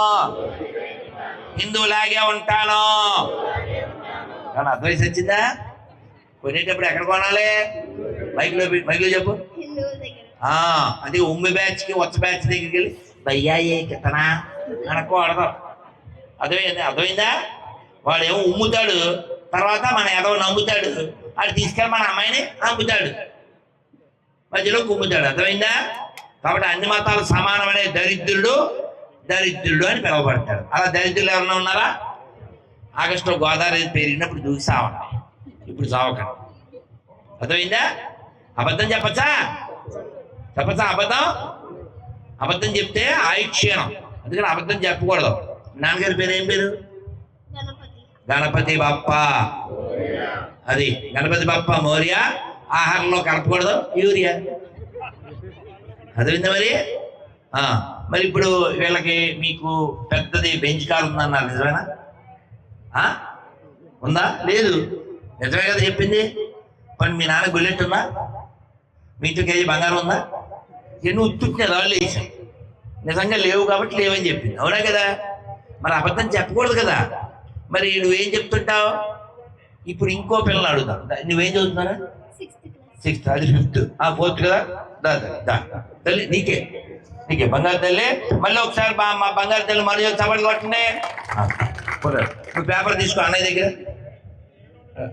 హిందువులాగే ఉంటాను. కానీ అడ్వైస్ వచ్చిందా? కొనేటప్పుడు ఎక్కడ కొనాలి? మైక్లో చెప్పు. అది ఉమ్మి బ్యాచ్కి వచ్చ బ్యాచ్ దగ్గరికి వెళ్ళి భయ్యా ఏ కితనా అనకూడదు. అర్థమైందా? వాడేమో ఉమ్ముతాడు, తర్వాత మన ఎదవ నమ్ముతాడు, అది తీసుకెళ్ళి మన అమ్మాయిని అమ్ముతాడు, మధ్యలో కుమ్ముతాడు. అర్థమైందా? కాబట్టి అన్ని మతాలు సమానమనే దరిద్రుడు దరిద్రుడు అని పిలువబడతాడు. అలా దరిద్రులు ఎవరన్నా ఉన్నారా? ఆగస్టులో గోదావరి పెరిగినప్పుడు చూసామండి, ఇప్పుడు చావకండి. అర్థమైందా? అబద్ధం చెప్పచ్చా? అబద్ధం చెప్తే ఆయుక్షీణం, అందుకని అబద్ధం చెప్పకూడదు. నాన్నగారి పేరు ఏం పేరు? గణపతి బప్ప. అది గణపతి బప్ప మౌర్య. ఆహారంలో కలపకూడదు యూరియా. అర్థమైందా? మరి ఇప్పుడు వీళ్ళకి మీకు పెద్దది బెంచ్ కార్ ఉందన్నారు, నిజమేనా? ఉందా? లేదు. నిజమే కదా చెప్పింది. మరి మీ నాన్న బుల్లెట్ ఉందా? మీ ఇంట్లో కేజీ బంగారం ఉందా? ఎన్ని ఉత్తుట్టిన రాళ్ళు వేసాం, నిజంగా లేవు కాబట్టి లేవని చెప్పింది. అవునా కదా? మరి అబద్ధం చెప్పకూడదు కదా. మరి నువ్వేం చెప్తుంటావు? ఇప్పుడు ఇంకో పిల్లలు అడుగుతావు, నువ్వేం చదువుతున్నారా? 6th, అది 5th, 4th కదా. తల్లి నీకే బంగారు తల్లి. మళ్ళీ ఒకసారి మా బంగారు తల్లి మళ్ళీ చప్పట్లు కొట్టండి. నువ్వు పేపర్ తీసుకో అన్నయ్య దగ్గర.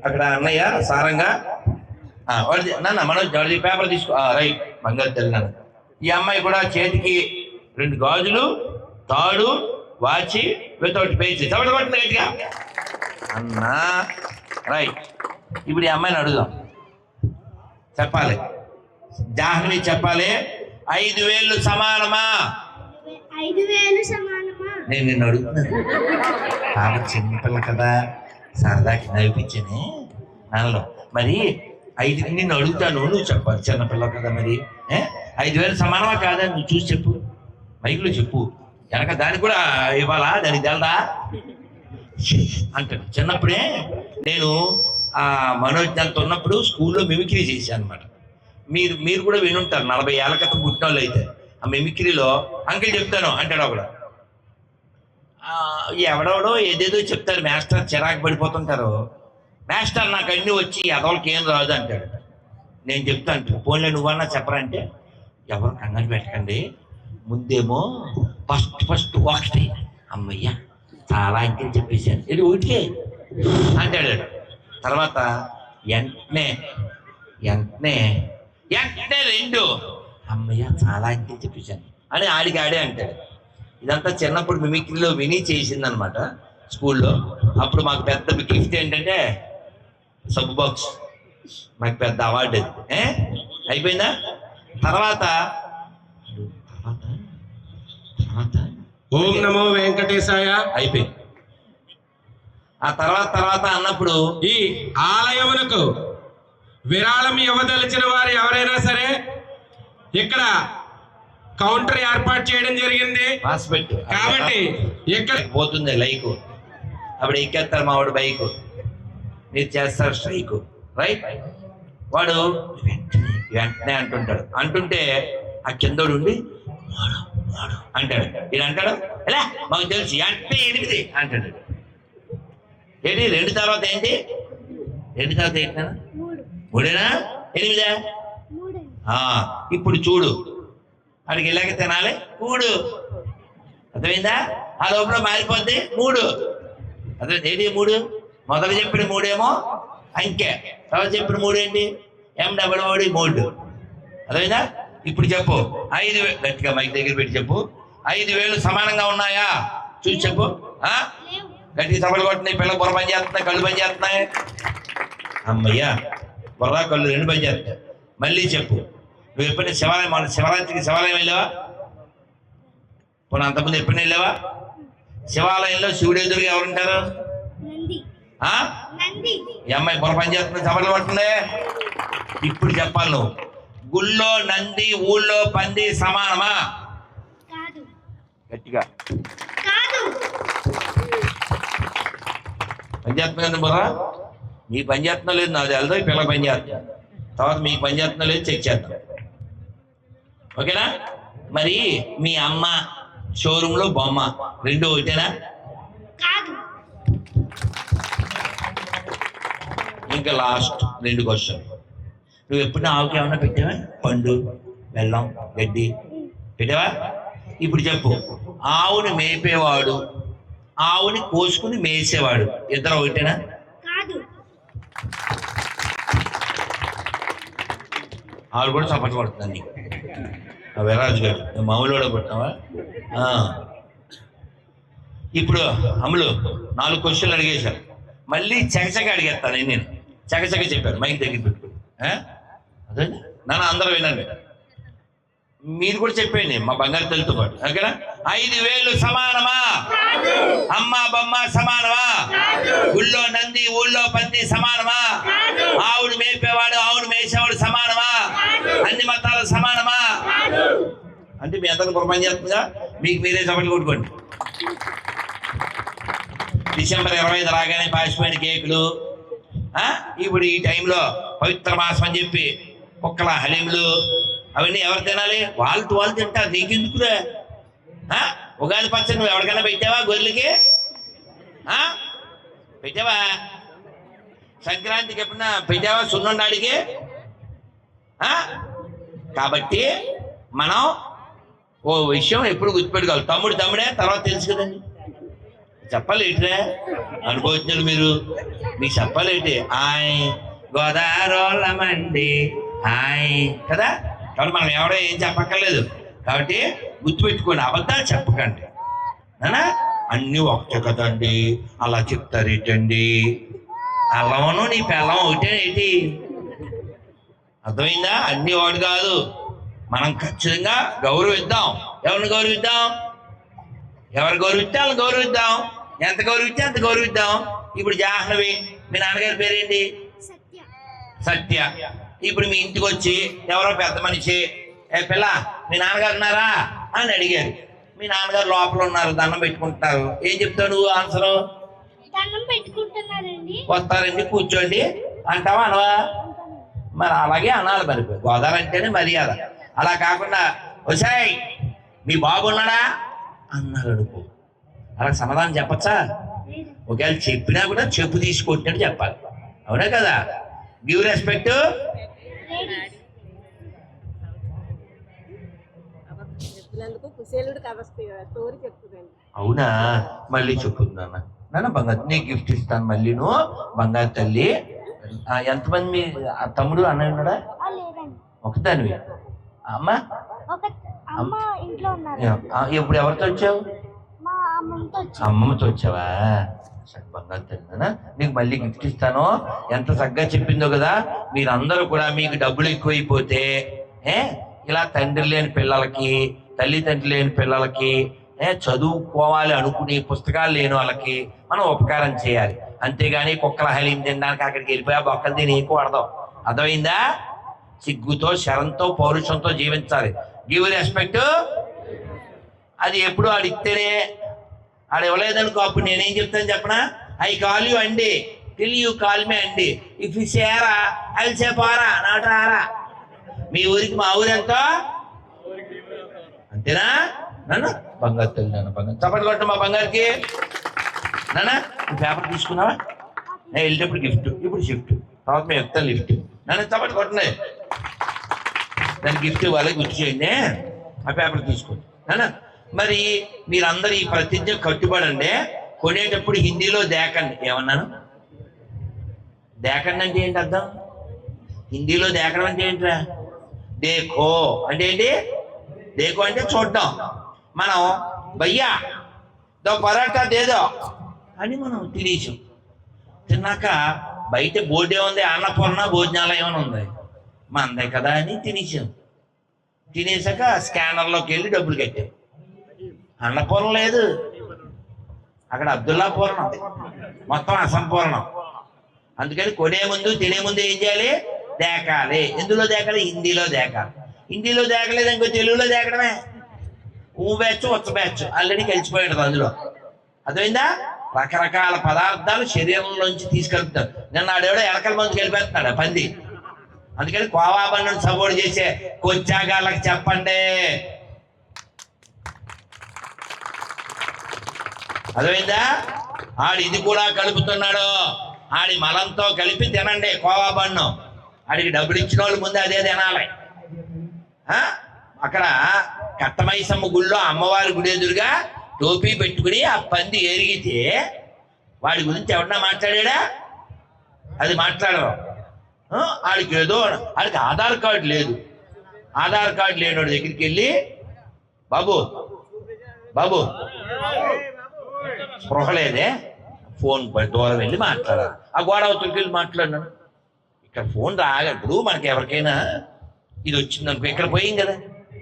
అక్కడ అన్నయ్య సారంగా నాన్న మనోజ్ పేపర్ తీసుకో. రైట్, బంగారు తల్లి నాన్న. ఈ అమ్మాయి కూడా చేతికి 2 గాజులు, తాడు, వాచి, వితౌట్ పేజ్. చప్పట్లు కొట్టండి గట్టిగా అన్నా. రైట్, ఇప్పుడు ఈ అమ్మాయిని అడుగుదాం. చెప్పాలి, జాహ్నవి చెప్పాలి. 5,000 సమానమా? 5,000 సమానమా? నేను నిన్ను అడుగుతున్నాను. చిన్నపిల్ల కదా, సరదాకి నవ్విపించని నాలో. మరి 5 నిన్ను అడుగుతాను, నువ్వు చెప్పాలి. చిన్నపిల్ల కదా, మరి 5,000 సమానమా కాదా? నువ్వు చూసి చెప్పు, మైక్లో చెప్పు. వెనక దానికి కూడా ఇవ్వాలా? దానికి తెలదా అంటాడు. చిన్నప్పుడే నేను మనోజ్ అంత ఉన్నప్పుడు స్కూల్లో మిమిక్రీ చేశాను అనమాట. మీరు కూడా వినుంటారు, 40 ఏళ్ళ క్రితం పుట్టిన వాళ్ళు అయితే. ఆ మిమిక్రీలో అంకిల్ చెప్తాను అంటాడు ఒకడు. ఎవడెవడో ఏదేదో చెప్తారు, మాస్టర్ చిరాకు పడిపోతుంటారు. మాస్టర్ నాకు అన్నీ వచ్చి ఎదవలకి ఏం రాదు అంటాడు. నేను చెప్తాను, పోన్లే నువ్వన్నా చెప్పరంటే, ఎవరు కంగారు పెట్టకండి, ముందేమో ఫస్ట్ 1 అమ్మయ్య చాలా అంకెలు చెప్పేశాను, ఇది 1 అంటాడు. తర్వాత వెంటనే 2 అమ్మయ్య చాలా అంకెలు చెప్పేశాను అని ఆడే అంటాడు. ఇదంతా చిన్నప్పుడు మిమిక్రీలో విని చేసిందనమాట స్కూల్లో. అప్పుడు మాకు పెద్ద గిఫ్ట్ ఏంటంటే సబ్బు బాక్స్, మాకు పెద్ద అవార్డు అది. అయిపోయిందా? తర్వాత ఓం నమో వెంకటేశాయ అయిపోయింది. ఆ తర్వాత అన్నప్పుడు ఈ ఆలయమునకు విరాళం ఇవ్వదలిచిన వారు ఎవరైనా సరే ఇక్కడ కౌంటర్ ఏర్పాటు చేయడం జరిగింది. కాబట్టి ఇక్కడ పోతుంది లైక్, అప్పుడు ఎక్కేస్తారు మావాడు బైక్, మీరు చేస్తారు స్ట్రైక్. రైట్, వాడు వెంటనే అంటుంటే ఆ కిందోడు ఉండి అంటాడు. ఇది అంటాడు, ఎలా మాకు తెలుసు, వెంటనే 8 అంటాడు. ఏంటి 2 తర్వాత ఏంటి? 2 తర్వాత ఏంటి? 3 8 ఇప్పుడు చూడు, అడిగి ఇలాగ తినాలి 3. అర్థమైందా? ఆ లోపల మారిపోద్ది 3. అదే ఏంటి 3? మొదలు చెప్పిన 3 ఏమో అంకె, తర్వాత చెప్పిన 3 ఏంటి? MWOD 3. అర్థమైందా? ఇప్పుడు చెప్పు, 5,000 గట్టిగా మైక్ దగ్గర పెట్టి చెప్పు. 5,000 సమానంగా ఉన్నాయా? చూసి చెప్పు. గట్టిగా సభలు కొట్టినాయి, పిల్లలు బుర్ర పని చేస్తున్నాయి, కళ్ళు పని చేస్తున్నాయి. అమ్మయ్యా, బుర్ర కళ్ళు 2 పని చేస్తాయి. మళ్ళీ చెప్పు, నువ్వు ఎప్పుడైనా శివరాత్రికి శివాలయం వెళ్ళావా? పోనీ అంతకుముందు ఎప్పుడైనా వెళ్ళావా? శివాలయంలో శివుడు ఎదురుగా ఎవరుంటారు? ఈ అమ్మాయి బుర్ర పని చేస్తుంది, సభలు కొట్టింది. ఇప్పుడు చెప్పాలి నువ్వు, గుళ్ళో నంది ఊళ్ళో పంది సమానమా? గట్టిగా పని చేస్తున్నా కదా బుర్ర? మీకు పని చేస్తున్నా లేదు, నాది వెళ్దాం. ఈ పిల్ల పని చేస్తున్నా, తర్వాత మీకు పని చేస్తున్నా లేదు చెక్ చేద్దాం. ఓకేనా? మరి మీ అమ్మ షోరూంలో బొమ్మ రెండు ఒకటేనా? కాదు. ఇంకా లాస్ట్ 2 క్వశ్చన్. నువ్వు ఎప్పుడు ఆవుకి ఏమన్నా పెట్టావా? పండు, బెల్లం, గడ్డి పెట్టావా? ఇప్పుడు చెప్పు, ఆవుని మేపేవాడు, ఆవుని కోసుకుని మేసేవాడు ఇద్దరు ఒకటేనా? కాదు. ఆవిడ కూడా చప్పట్లు పడుతుంది నీకు. వీరాజు గారు మామూలు పట్టినావా? ఇప్పుడు అమ్ములు 4 క్వశ్చన్లు అడిగేశారు. మళ్ళీ చకచక అడిగేస్తాను నేను. చకచక చెప్పారు, మైక్ దగ్గర పెట్టుకుని. అదే నాన్న అందరూ వినండి, మీరు కూడా చెప్పండి మా బంగారు తల్లితో పాటు. ఓకేనా? 5,000 సమానమా? అమ్మ బొమ్మ సమానమా? ఊళ్ళో నంది ఊళ్ళో పంది సమానమా? ఆవుడు మేపేవాడు ఆవుడు మేసేవాడు సమానమా? అన్ని మతాలు సమానమా? అంటే మీ అందరికీ పురపని చేస్తుందిగా, మీకు మీరే చప్పట్లు కొట్టుకోండి. డిసెంబర్ 25 రాగానే పాసిపోయిన కేకులు, ఇప్పుడు ఈ టైంలో పవిత్ర మాసం అని చెప్పి కుక్కల హలీములు అవన్నీ ఎవరు తినాలి? వాళ్ళు తింటారు, నీకెందుకురా? ఉగాది పచ్చడి నువ్వు ఎవరికైనా పెట్టావా? గొర్రెలకి పెట్టావా? సంక్రాంతికి ఎప్పుడన్నా పెట్టావా? సున్నుండాడికి? కాబట్టి మనం ఓ విషయం ఎప్పుడు గుర్తుపెట్టుకోవాలి. తమ్ముడే తర్వాత తెలుసు కదండి. చెప్పాలి ఏంటిరా అనుభవజ్ఞులు మీరు, మీకు చెప్పాలి ఏంటి? గోదారోళ్ళమండి కదా. కాబట్టి మనం ఎవడో ఏం చెప్పక్కర్లేదు. కాబట్టి గుర్తుపెట్టుకోండి, అబద్ధాలు చెప్పకండి. అన్నీ ఒకటే కదండి, అలా చెప్తారు ఏంటండి? అల్లవను నీ పెళ్ళం ఒకటే ఏంటి? అర్థమైందా? అన్ని వాడు కాదు. మనం ఖచ్చితంగా గౌరవిద్దాం. ఎవరిని గౌరవిద్దాం? ఎవరు గౌరవిస్తే వాళ్ళని గౌరవిద్దాం. ఎంత గౌరవిస్తే అంత గౌరవిద్దాం. ఇప్పుడు జాహ్నవి, మీ నాన్నగారి పేరేంటి? సత్య. ఇప్పుడు మీ ఇంటికి వచ్చి ఎవరో పెద్ద మనిషి, పిల్ల మీ నాన్నగారు ఉన్నారా అని అడిగారు. మీ నాన్నగారు లోపల ఉన్నారు, దండం పెట్టుకుంటున్నారు. ఏం చెప్తావు నువ్వు ఆన్సరు? వస్తారండి, కూర్చోండి అంటావా అనవా? మరి అలాగే అనాలి. మరి గోదావరి అంటేనే మర్యాద. అలా కాకుండా వచ్చాయి మీ బాబున్నాడా అన్నారు అనుకో, అలా సమాధానం చెప్పచ్చా? ఒకవేళ చెప్పినా కూడా చెప్పు తీసుకొట్టినట్టు చెప్పాలి. అవునా కదా? Give respect. అవునా? మళ్ళీ చెప్పుతున్నాను నాన్న. బంగారు నీకు గిఫ్ట్ ఇస్తాను మళ్ళీ. నువ్వు బంగారు తల్లి. ఎంతమంది మీ తమ్ముడు అన్నయ్య ఉన్నాడా? ఒకదానివి. అమ్మ ఇప్పుడు ఎవరితో వచ్చావు? అమ్మమ్మతో వచ్చావా? బంగారు తల్లి, నీకు మళ్ళీ గిఫ్ట్ ఇస్తాను. ఎంత చక్కగా చెప్పిందో కదా. మీరందరూ కూడా మీకు డబ్బులు ఎక్కువైపోతే ఇలా తండ్రి లేని పిల్లలకి, తల్లిదండ్రులు లేని పిల్లలకి, చదువుకోవాలి అనుకుని పుస్తకాలు లేని వాళ్ళకి మనం ఉపకారం చేయాలి. అంతేగాని కుక్కల హలీం తినడానికి అక్కడికి వెళ్ళిపోయా బొక్కలు తిని కూడదు. అర్థమైందా? సిగ్గుతో, శరంతో, పౌరుషంతో జీవించాలి. Give respect. అది ఎప్పుడు ఆడిస్తేనే, ఆడు ఇవ్వలేదనుకో అప్పుడు నేనేం చెప్తాను చెప్పనా? ఐ కాల్ యూ అండి, టిల్ యూ కాల్ మీ అండి. ఇఫ్ యూ సేరా ఐ సే పోరా, నాటు రారా. మీ ఊరికి మా ఊరు ఎంతో అంతేనా? నాన్న బంగారు తల్లి, నాన్న బంగారు చప్పట్లు కొట్టు మా బంగారుకి. నాన్న పేపర్ తీసుకున్నావా? వెళ్ళేటప్పుడు గిఫ్ట్, ఇప్పుడు షిఫ్ట్, తర్వాత మేము చెప్తాను లిఫ్ట్. నన్ను చప్పట్లు కొట్టండి. దాని గిఫ్ట్ ఇవ్వాలి, గుర్తు చేయండి. ఆ పేపర్ తీసుకోండి నాన్న. మరి మీరందరూ ఈ ప్రతిజ్ఞ కట్టుబడండి. కొనేటప్పుడు హిందీలో దేకండి. ఏమన్నాను? దేకండి అంటే ఏంటి అర్థం? హిందీలో దేకడం అంటే ఏంట్రా? దేఖో అంటే ఏంటి? దేఖో అంటే చూడడం. మనం భయ్యా దో పరాటా దేదో అని మనం తినేసాం. తిన్నాక బయట బోర్డు ఏముంది? అన్నపూర్ణ భోజనాలయం అని ఉంది. మందే కదా అని తినేసాం. తినేసాక స్కానర్లోకి వెళ్ళి డబ్బులు కట్టాం. అన్నపూర్ణ లేదు అక్కడ, అబ్దుల్లా పూర్ణం, మొత్తం అసంపూర్ణం. అందుకని కొనే ముందు తినే ముందు ఏం చేయాలి? దేకాలి. ఎందులో దేకాలి? హిందీలో దేకాలి. హిందీలో దేకలేదు ఇంకో తెలుగులో దేకడమే. బ్యాచ్ ఉచ్చ బ్యాచ్ ఆల్రెడీ కలిసిపోయాడు అందులో. అర్థమైందా? రకరకాల పదార్థాలు శరీరంలోంచి తీసుకెళ్తారు. నిన్న ఆడేవాడో ఎలకల మందుకు వెళ్ళిపోతున్నాడు పంది. అందుకని కోవా బండిని సపోర్ట్ చేసే కొచ్చాగాళ్ళకి చెప్పండి. అర్థమైందా? ఆడు ఇది కూడా కలుపుతున్నాడు. ఆడి మలంతో కలిపి తినండి కోవా బండు. ఆడికి డబ్బులు ఇచ్చిన వాళ్ళు ముందు అదే తినాలి. అక్కడ కట్టమైసమ్మ గుళ్ళో అమ్మవారి గుడి ఎదురుగా టోపీ పెట్టుకుని ఆ పంది ఎరిగితే వాడి గురించి ఎవరన్నా మాట్లాడా? అది మాట్లాడరు. ఆడికి ఏదో ఆడికి ఆధార్ కార్డు లేదు. ఆధార్ కార్డు లేనివాడి దగ్గరికి వెళ్ళి బాబు బాబు స్పృహ లేదే, ఫోన్ దూరం వెళ్ళి మాట్లాడాలి. ఆ గోడ అవతలకి వెళ్ళి మాట్లాడినాను. ఇక్కడ ఫోన్ రాగప్పుడు మనకి ఎవరికైనా ఇది వచ్చింది అనుకో, ఇక్కడ పోయింది కదా,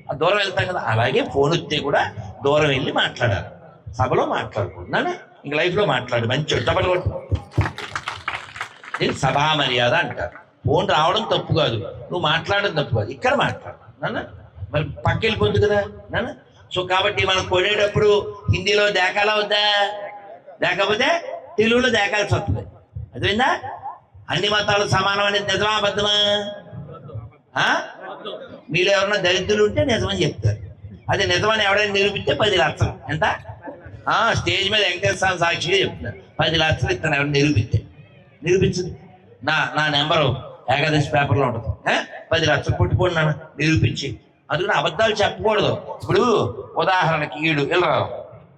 ఆ దూరం వెళ్తాం కదా, అలాగే ఫోన్ వస్తే కూడా దూరం వెళ్ళి మాట్లాడాలి. సభలో మాట్లాడుకుంటున్నాను, ఇంక లైఫ్లో మాట్లాడు మంచి చప్పట్లు కొట్టు. దీన్ని సభా మర్యాద అంటారు. ఫోన్ రావడం తప్పు కాదు, నువ్వు మాట్లాడడం తప్పు కాదు, ఇక్కడ మాట్లాడు నాన్న. మరి పక్క వెళ్ళిపోద్దు కదా నాన్న. సో కాబట్టి మనం కొనేటప్పుడు హిందీలో దేకాలా వద్దా? లేకపోతే తెలుగులో దేకాల్సి వస్తుంది. అదేందా? అన్ని మతాలు సమానం అనేది నిజమా అబద్ధమా? మీరు ఎవరన్నా దరిద్రులు ఉంటే నిజమని చెప్తారు. అది నిజమని ఎవరైనా నిరూపిస్తే 10 లక్షలు. ఎంత? స్టేజ్ మీద వెంకటేశ్వర సాక్షిగా చెప్తున్నారు, 10 లక్షలు ఇస్తాను ఎవరైనా నిరూపించదు. నా నెంబరు ఏకాదశి పేపర్లో ఉంటుంది. 10 లక్షలు కొట్టుకోండి నన్ను నిరూపించి. అందుకని అబద్ధాలు చెప్పకూడదు. ఇప్పుడు ఉదాహరణకి ఈడు వెళ్ళరావు,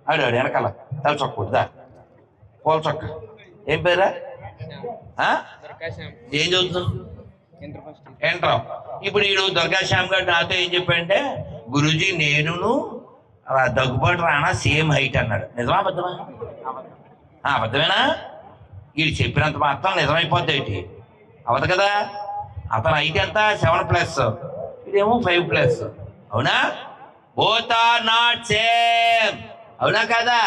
ఆడు వెనకాల తల చొక్క దా పూల చొక్క, ఏం పేరా? ఏం చదువుతున్నావు? ఎంట్రావు. ఇప్పుడు ఈడు దుర్గాశ్యామ్ గారు నాతో ఏం చెప్పాడంటే, గురూజీ నేనును దగ్గుబాటు రానా సేమ్ హైట్ అన్నాడు. నిజమా అబద్ధమా? అబద్ధమేనా? వీడు చెప్పినంత మాత్రం నిజమైపోద్ది ఏంటి? అవదు కదా. అతను హైట్ ఎంత? 7+, ఇదేమో 5+. అవునా? Both are not same. అవునా కదా?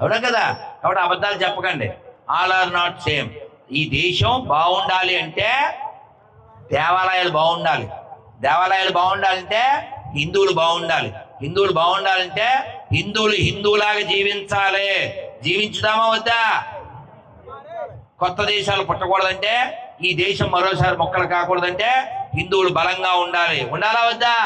అవునా కదా? కాబట్టి అబద్ధాలు చెప్పకండి. All are not same. ఈ దేశం బాగుండాలి అంటే దేవాలయాలు బాగుండాలి. దేవాలయాలు బాగుండాలంటే హిందువులు బాగుండాలి. హిందువులు బాగుండాలంటే హిందువులు హిందువులాగా జీవించాలి. జీవించుదామా వద్దా? కొత్త దేశాలు పుట్టకూడదంటే, ఈ దేశం మరోసారి మొక్కలు కాకూడదంటే హిందువులు బలంగా ఉండాలి. ఉండాలా వద్దా?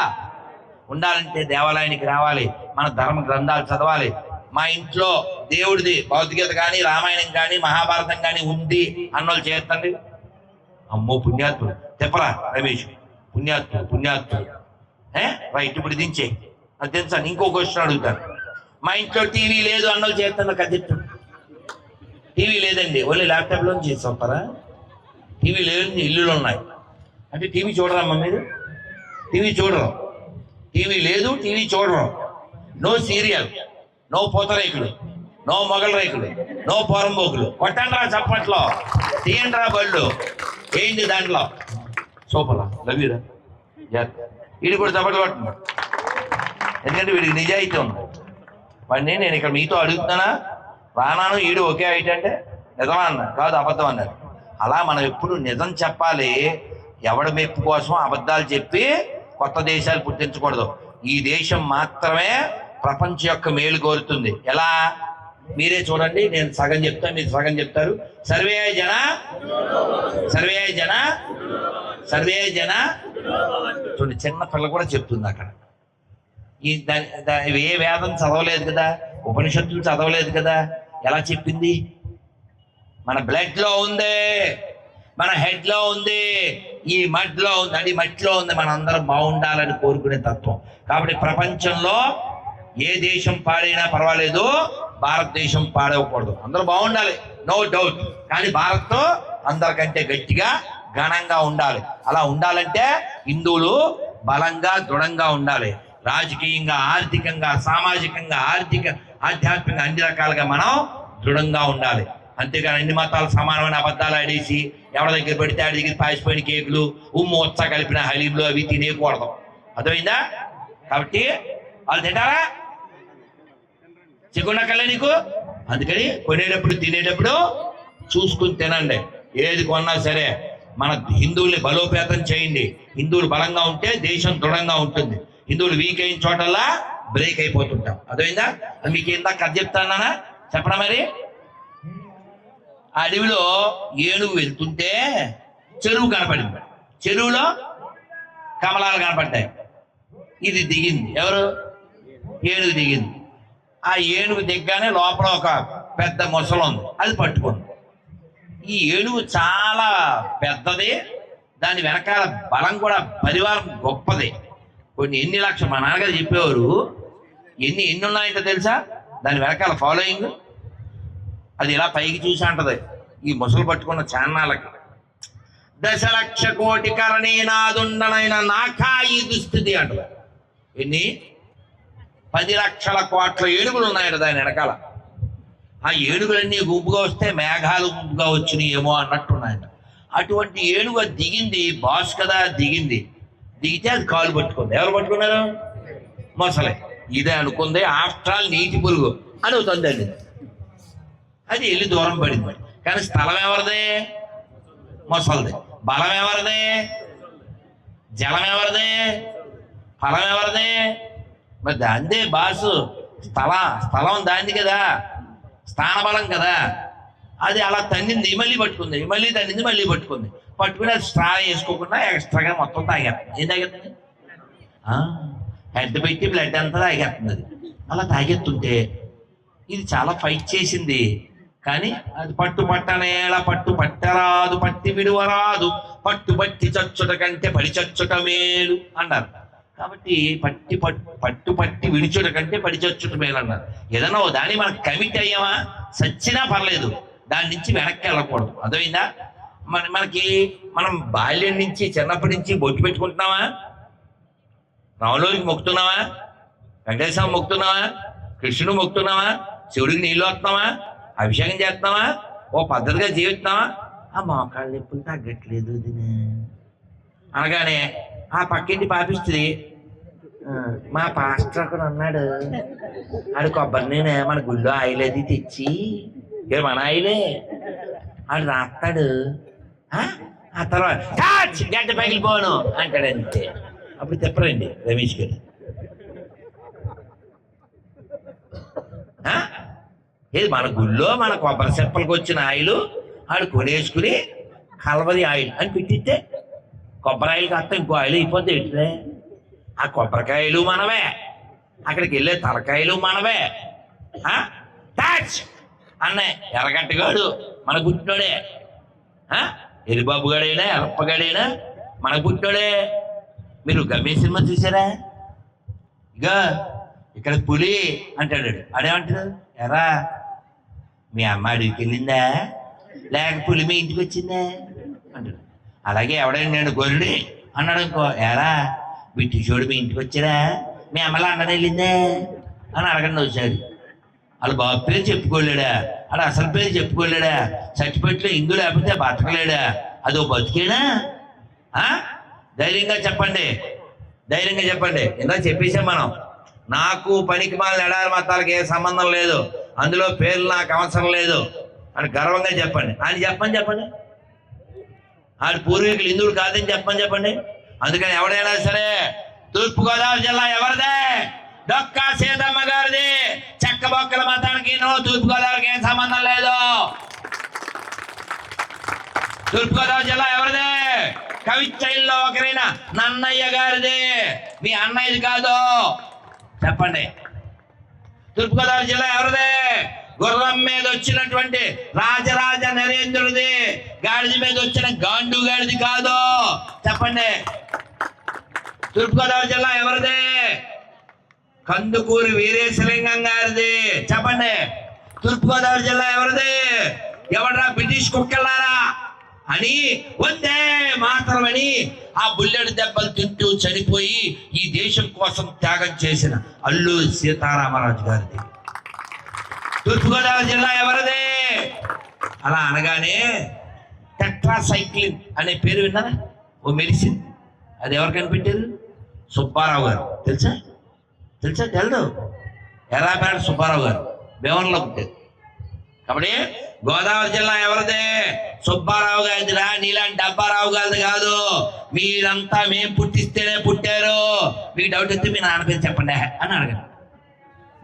ఉండాలంటే దేవాలయానికి రావాలి, మన ధర్మ గ్రంథాలు చదవాలి. మా ఇంట్లో దేవుడిది భౌతికత కానీ రామాయణం కానీ మహాభారతం కానీ ఉంది అన్నోళ్ళు చేస్తండి. అమ్మో పుణ్యాత్ముడు తెప్పరా రమేష్, పుణ్యాత్ముడు రైట్. ఇప్పుడు దించే అది దించాను. ఇంకో క్వశ్చన్ అడుగుతాను. మా ఇంట్లో టీవీ లేదు అన్నోళ్ళు చేస్తాను కదిట్టు. టీవీ లేదండి, ఓన్లీ ల్యాప్టాప్లో చేసి వస్తారా? టీవీ లేదండి, ఇల్లులు ఉన్నాయి అంటే టీవీ చూడరమ్మా మీరు? టీవీ చూడరు. టీవీ లేదు, టీవీ చూడరు. నో సీరియల్, నో పూతరేకులు, నో మొగల రేకులు, నో పోరంబోకులు. కొట్టండ్రా చప్పట్లో, తీయండ్రా బళ్ళు, ఏంటి దాంట్లో సూపరా లవ్యూరా వీడి కూడా చప్పట్లు కొట్టున్నాడు. ఎందుకంటే వీడికి నిజాయితీ ఉంది. వాడిని నేను ఇక్కడ మీతో అడుగుతున్నానా, రానాను ఈడు ఒకే హైట్ అంటే నిజమా అన్నా? కాదు, అబద్ధం అన్నారు. అలా మనం ఎప్పుడు నిజం చెప్పాలి. ఎవడ మెప్పు కోసం అబద్ధాలు చెప్పి కొత్త దేశాలు పుట్టించకూడదు. ఈ దేశం మాత్రమే ప్రపంచం యొక్క మేలు కోరుతుంది. ఎలా? మీరే చూడండి, నేను సగం చెప్తాను, మీరు సగం చెప్తారు. సర్వే జన చూడండి, చిన్న పిల్ల కూడా చెప్తుంది అక్కడ. ఏ వేదం చదవలేదు కదా, ఉపనిషత్తులు చదవలేదు కదా, ఎలా చెప్పింది? మన బ్లడ్ లో ఉంది, మన హెడ్ లో ఉంది, ఈ మడ్లో ఉంది, అది మట్టిలో ఉంది. మన అందరం బాగుండాలని కోరుకునే తత్వం. కాబట్టి ప్రపంచంలో ఏ దేశం పాడైనా పర్వాలేదు, భారతదేశం పాడవకూడదు. అందరూ బాగుండాలి, నో డౌట్. కానీ భారత్ అందరికంటే గట్టిగా ఘనంగా ఉండాలి. అలా ఉండాలంటే హిందువులు బలంగా దృఢంగా ఉండాలి. రాజకీయంగా, ఆర్థికంగా, సామాజికంగా, ఆధ్యాత్మికంగా అన్ని రకాలుగా మనం దృఢంగా ఉండాలి. అంతేగాని అన్ని మతాలు సమానమైన అబద్ధాలు ఆడేసి ఎవరి దగ్గర పెడితే ఆడి దగ్గర పాసిపోయిన కేకులు, ఉమ్ము ఉత్స కలిపిన హలీంలు అవి తినేయకూడదు. అర్థమైందా? కాబట్టి వాళ్ళు తింటారా? చిగుండకల్లా నీకు. అందుకని కొనేటప్పుడు తినేటప్పుడు చూసుకుని తినండి. ఏది కొన్నా సరే మన హిందువుల్ని బలోపేతం చేయండి. హిందువులు బలంగా ఉంటే దేశం దృఢంగా ఉంటుంది. హిందువులు వీక్ అయిన చోటల్లా బ్రేక్ అయిపోతుంటాం. అర్థమైందా? మీకు ఇందాక కథ చెప్తానా, చెప్పనా? మరి ఆ అడవిలో ఏనుగు వెళ్తుంటే చెరువు కనపడింది. చెరువులో కమలాలు కనపడ్డాయి. ఇది దిగింది, ఎవరు? ఏనుగు దిగింది. ఆ ఏనుగు దిగ్గానే లోపల ఒక పెద్ద మొసలు ఉంది, అది పట్టుకుంది. ఈ ఏనుగు చాలా పెద్దది, దాని వెనకాల బలం కూడా పరివారం గొప్పది. కొన్ని ఎన్ని లక్షలు మా నాన్నగారు చెప్పేవారు, ఎన్ని ఉన్నాయంటే తెలుసా దాని వెనకాల ఫాలోయింగ్. అది ఇలా పైకి చూసి అంటది ఈ ముసలు పట్టుకున్న చాన్నాళ్ళకి, 10,00,000 కోటి కరణీనాదుండనైన నాకా ఈ దుస్థితి అంటది. ఎన్ని? 10 లక్షల కోట్ల ఏనుగులు ఉన్నాయట దాని వెనకాల. ఆ ఏనుగులన్నీ గుంపుగా వస్తే మేఘాలు గుంపుగా వచ్చినాయి ఏమో అన్నట్టున్నాయట. అటువంటి ఏనుగు దిగింది, బాస్ కదా దిగింది. దిగితే అది కాలు పట్టుకుంది. ఎవరు పట్టుకున్నారు? మొసలే. ఇదే అనుకుంది, ఆఫ్టర్ ఆల్ నీటి పురుగు అని అవుతుంది. అది వెళ్ళి దూరం పడింది. కానీ స్థలం ఎవరిదే? మొసలిది. బలం ఎవరిదే? జలం ఎవరిదే? ఫలం ఎవరిదే? మరి దాందే బాసు. స్థలం దాంది కదా, స్థానబలం కదా. అది అలా తన్నింది, మళ్ళీ పట్టుకుంది, మళ్ళీ తన్నింది, మళ్ళీ పట్టుకుంది. పట్టుకుని అది స్ట్రా వేసుకోకుండా ఎక్స్ట్రాగా మొత్తం తాగేస్తుంది. ఏం తాగేస్తుంది? హెడ్ పెట్టి బ్లడ్ అంతా తాగేస్తుంది. అది అలా తాగెత్తుంటే ఇది చాలా ఫైట్ చేసింది. కానీ అది పట్టనేలా పట్టు పట్టరాదు, పట్టి విడువరాదు, పట్టి చచ్చుట కంటే పడి చచ్చుట మేలు అన్నారు. కాబట్టి పట్టి విడిచుట కంటే పడి చచ్చుట మేలు అన్నారు. ఏదన్నా దాన్ని మనకు కమిట్ అయ్యామా, సచ్చినా పర్లేదు, దాని నుంచి వెనక్కి వెళ్ళకూడదు. అర్థమైందా? మనం బాల్యం నుంచి చిన్నప్పటి నుంచి బొట్టు పెట్టుకుంటున్నావా? రాములూరికి మొక్కుతున్నావా? వెంకటేశ్వరం మొక్కుతున్నావా? కృష్ణుడు మొక్కుతున్నావా? శివుడికి నీళ్ళు వస్తున్నావా? అభిషేకం చేస్తున్నావా? ఓ పద్ధతిగా జీవిస్తున్నావా? ఆ మోకాళ్ళ నొప్పులు తగ్గట్లేదు అనగానే ఆ పక్కింటి పాపిస్తుంది, మా పాస్టర్ అక్కడ ఉన్నాడు, ఆడు కొబ్బరి నేను మన గుళ్ళో ఆయిల్ అది తెచ్చి, మన ఆయిలే ఆడు రాస్తాడు, ఆ తర్వాత గడ్డ పగిలిపోను అంటాడు. అంతే. అప్పుడు చెప్పరండి రమేష్ గారు. ఏది మన గుళ్ళో మన కొబ్బరి చెప్పలకు వచ్చిన ఆయిల్ ఆడు కొనేసుకుని కలవరి ఆయిల్ అని పెట్టిస్తే కొబ్బరి ఆయిల్ కాస్త ఇంకో ఆయిల్ అయిపోద్ది. ఏంటిదే? ఆ కొబ్బరికాయలు మనవే, అక్కడికి వెళ్ళే తలకాయలు మనవే. అన్నయ్య ఎర్రగట్టగాడు మన పుట్టినోడే, ఎరిబాబు గాడైనా ఎరప్పగాడైనా మన పుట్టినోడే. మీరు గమ్య సినిమా చూసారా? ఇక ఇక్కడ పులి అంటాడు. అడేమంటాడు? ఎరా మీ అమ్మ అడిగికి వెళ్ళిందా, లేక పులి మీ ఇంటికి వచ్చిందా అంటాడు. అలాగే ఎవడైనా నేను గొర్రెడి అన్నాడు అనుకో, ఎరా బిట్టిచోడు మీ ఇంటికి వచ్చారా, మీ అమ్మలా అన్నది వెళ్ళిందే అని అడగండి ఒకసారి. వాళ్ళ బాబు పేరు చెప్పుకోలేడా, అలా అసలు పేరు చెప్పుకోలేడా, సర్టిఫికెట్లో ఇందు లేకపోతే బతకలేడా, అదో బతికేనా? ధైర్యంగా చెప్పండి, ధైర్యంగా చెప్పండి. ఇలా చెప్పేసాం మనం. నాకు పనికి మాలిన ఎడారి మతాలకు ఏ సంబంధం లేదు, అందులో పేర్లు నాకు అవసరం లేదు అని గర్వంగా చెప్పండి. ఆయన చెప్పండి. ఆడి పూర్వీకులు హిందువులు కాదని చెప్పండి. అందుకని ఎవడైనా సరే తూర్పుగోదావరి జిల్లా ఎవరిదే? డొక్కా సీతమ్మ గారిది. చెక్క బొక్కల మతానికి తూర్పుగోదావరికి ఏం సంబంధం లేదు. తూర్పుగోదావరి జిల్లా ఎవరిదే? కవిచైల్లో ఒకరైన నన్నయ్య గారిది, మీ అన్నయ్యది కాదు. చెప్పండి. తూర్పుగోదావరి జిల్లా ఎవరిదే? గుర్రం మీద వచ్చినటువంటి రాజరాజ నరేంద్రుడిది, గాడిద మీద వచ్చిన గాండు గాడిది కాదు. చెప్పండి. తూర్పుగోదావరి జిల్లా ఎవరిదే? కందుకూరి వీరేశలింగం గారిది. చెప్పండి. తూర్పుగోదావరి జిల్లా ఎవరిది? ఎవడరా బ్రిటిష్ కుక్కలారా అని వందే మాత్రమని ఆ బుల్లెట్ దెబ్బలు తింటూ చనిపోయి ఈ దేశం కోసం త్యాగం చేసిన అల్లూరి సీతారామరాజు గారిది. తూర్పుగోదావరి జిల్లా ఎవరిదే? అలా అనగానే టెట్రాసైక్లిన్ అనే పేరు విన్నారా? ఓ మెడిసిన్. అది ఎవరు కనిపెట్టారు? సుబ్బారావు గారు. తెలుసా? తెలదు. ఎర్రాపేట సుబ్బారావు గారు భీమవరంలో పుట్టారు. కాబట్టి గోదావరి జిల్లా ఎవరిదే? సుబ్బారావు గారిదిరా, నీలాంటి అబ్బారావు గారిది కాదు. మీరంతా మేము పుట్టిస్తేనే పుట్టారు. మీకు డౌట్ వస్తే మీ నాన్న పేరు చెప్పండి అని అడగండి.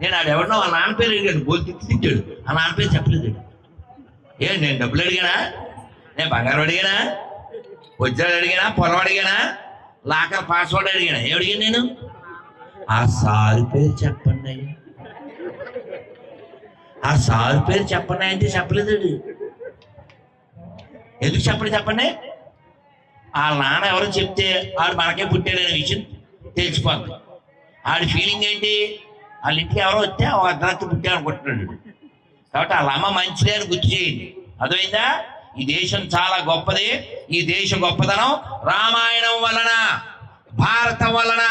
నేను ఆడెవడో వాళ్ళ నాన్న పేరు అడిగాడు, బోల్ తిట్టాడు. ఆ నాన్న పేరు చెప్పలేదు. నేను డబ్బులు అడిగానా? నేను బంగారం అడిగానా? వజ్రాలు అడిగానా, పొలం అడిగానా, లాకర్ పాస్వర్డ్ అడిగానా? ఏమడిగాను నేను? ఆ సారు పేరు చెప్పండి అయ్యా, ఆ సారు పేరు చెప్పండి అంటే చెప్పలేదు. ఎందుకు చెప్పండి? వాళ్ళ నాన్న ఎవరో చెప్తే ఆడు మనకే పుట్టాడనే విషయం తెలిసిపోతుంది. ఆడి ఫీలింగ్ ఏంటి? వాళ్ళ ఇంటికి ఎవరో వస్తే ఒక అర్ధరాత్రి పుట్టాడు అనుకుంటున్నాడు. కాబట్టి వాళ్ళ అమ్మ మంచిదే అని గుర్తు చేయండి. అర్థమైందా? ఈ దేశం చాలా గొప్పది. ఈ దేశ గొప్పదనం రామాయణం వలన, భారతం వలన,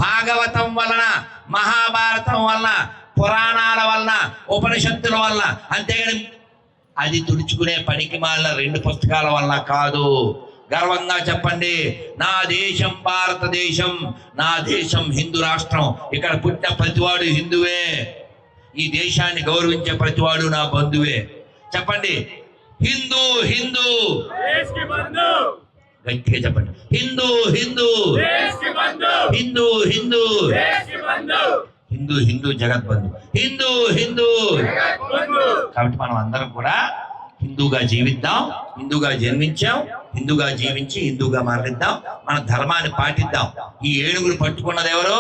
భాగవతం వలన, మహాభారతం వలన, పురాణాల వలన, ఉపనిషత్తుల వలన. అంతేగాని అది తుడుచుకునే పనికి మాలిన 2 పుస్తకాల వలన కాదు. గర్వంగా చెప్పండి, నా దేశం భారతదేశం, నా దేశం హిందూ రాష్ట్రం. ఇక్కడ పుట్టిన ప్రతివాడు హిందువే. ఈ దేశాన్ని గౌరవించే ప్రతివాడు నా బంధువే. చెప్పండి, హిందూ హిందూ, గట్టిగా చెప్పండి, హిందూ హిందూ, హిందూ హిందూ, హిందూ హిందూ జగద్బంధు, హిందూ హిందూ. కాబట్టి మనం అందరం కూడా హిందూగా జీవిద్దాం. హిందూగా జన్మించాం, హిందూగా జీవించి హిందూగా మరణిద్దాం. మన ధర్మాన్ని పాటిద్దాం. ఈ ఏనుగును పట్టుకున్నది ఎవరు?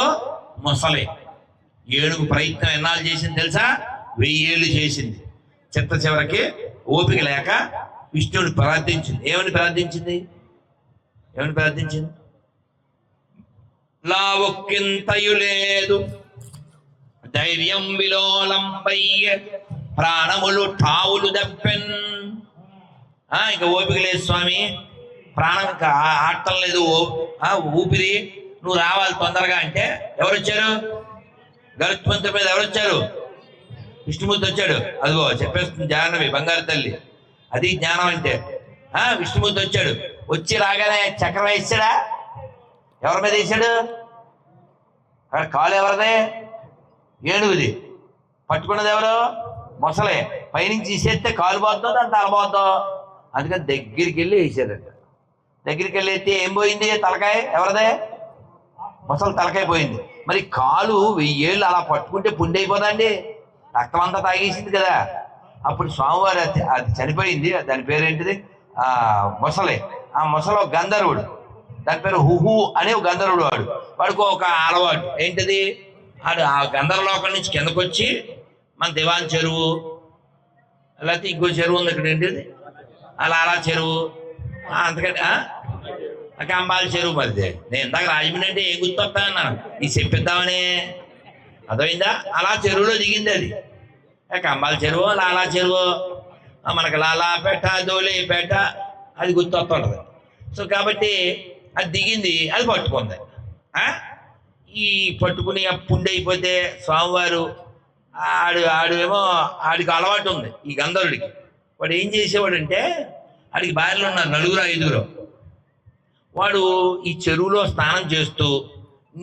మొసలే. ఏనుగు ప్రయత్నం ఎన్నాళ్ళు చేసింది తెలుసా? 1000 ఏళ్ళు చేసింది. చివరికి ఓపిక లేక విష్ణువుని ప్రార్థించింది. ఏమని ప్రార్థించింది? లావొక్కింతయు లేదు, ధైర్యం విలోలంబయ్య, ప్రాణములు ఠావులు దప్పెన్. ఇంకా ఓపిక లేదు స్వామి, ప్రాణం ఆడటం లేదు, ఊపిరి, నువ్వు రావాలి తొందరగా అంటే ఎవరు వచ్చారు? గరుత్మంతుడి మీద ఎవరు వచ్చారు? విష్ణుమూర్తి వచ్చాడు. అదిగో చెప్పేస్తుంది జాహ్నవి, బంగారు తల్లి. అది జ్ఞానం అంటే. విష్ణుమూర్తి వచ్చాడు. వచ్చి రాగానే చక్రం వేసాడా? ఎవరి మీద వేసాడు? కాలు ఎవరిదే? ఏనుగుది. పట్టుకున్నది ఎవరు? మొసలే. పైనుంచి తీసేస్తే కాలు పోతుందో దాని తల పోతుందో, అందుకని దగ్గరికి వెళ్ళి వేసాడంట. దగ్గరికి వెళ్ళి ఎత్తే ఏం పోయింది? తలకాయ. ఎవరిదే? మొసలు తలకాయ పోయింది. మరి కాలు 1000 ఏళ్ళు అలా పట్టుకుంటే పుండి అయిపోదండి, రక్తం అంతా తాగేసింది కదా. అప్పుడు స్వామివారు అది చనిపోయింది. దాని పేరేంటిది? మొసలే. ఆ మొసలో గంధర్వుడు, దాని పేరు హుహు అనే ఒక గంధర్వుడు. వాడికి ఒక అలవాటు ఏంటిది? వాడు ఆ గంధర్వలోకం నుంచి కిందకు వచ్చి మన దివాన్ చెరువు, లేకపోతే ఇంకో చెరువు ఉంది ఇక్కడ, ఏంటిది అలా చెరువు, అంతకంటే కంబాల చెరువు. మరిదే నేను ఇందాక రాజమండ్రి అంటే ఏం గుర్తొస్తా అన్నాను, ఇది చెప్పిద్దామని. అర్థమైందా? అలా చెరువులో దిగింది అది. కంబాల చెరువు, లాలా చెరువు, మనకి లాలాపేట, దోలేపేట, అది గుర్తొస్తుంటుంది. సో కాబట్టి అది దిగింది, అది పట్టుకుంది. ఈ పట్టుకుని పుండి అయిపోతే స్వామివారు ఆడేమో ఆడికి అలవాటు ఉంది ఈ గంధర్వుడికి. వాడు ఏం చేసేవాడంటే, ఆడికి భార్యలు ఉన్నారు 4-5. వాడు ఈ చెరువులో స్నానం చేస్తూ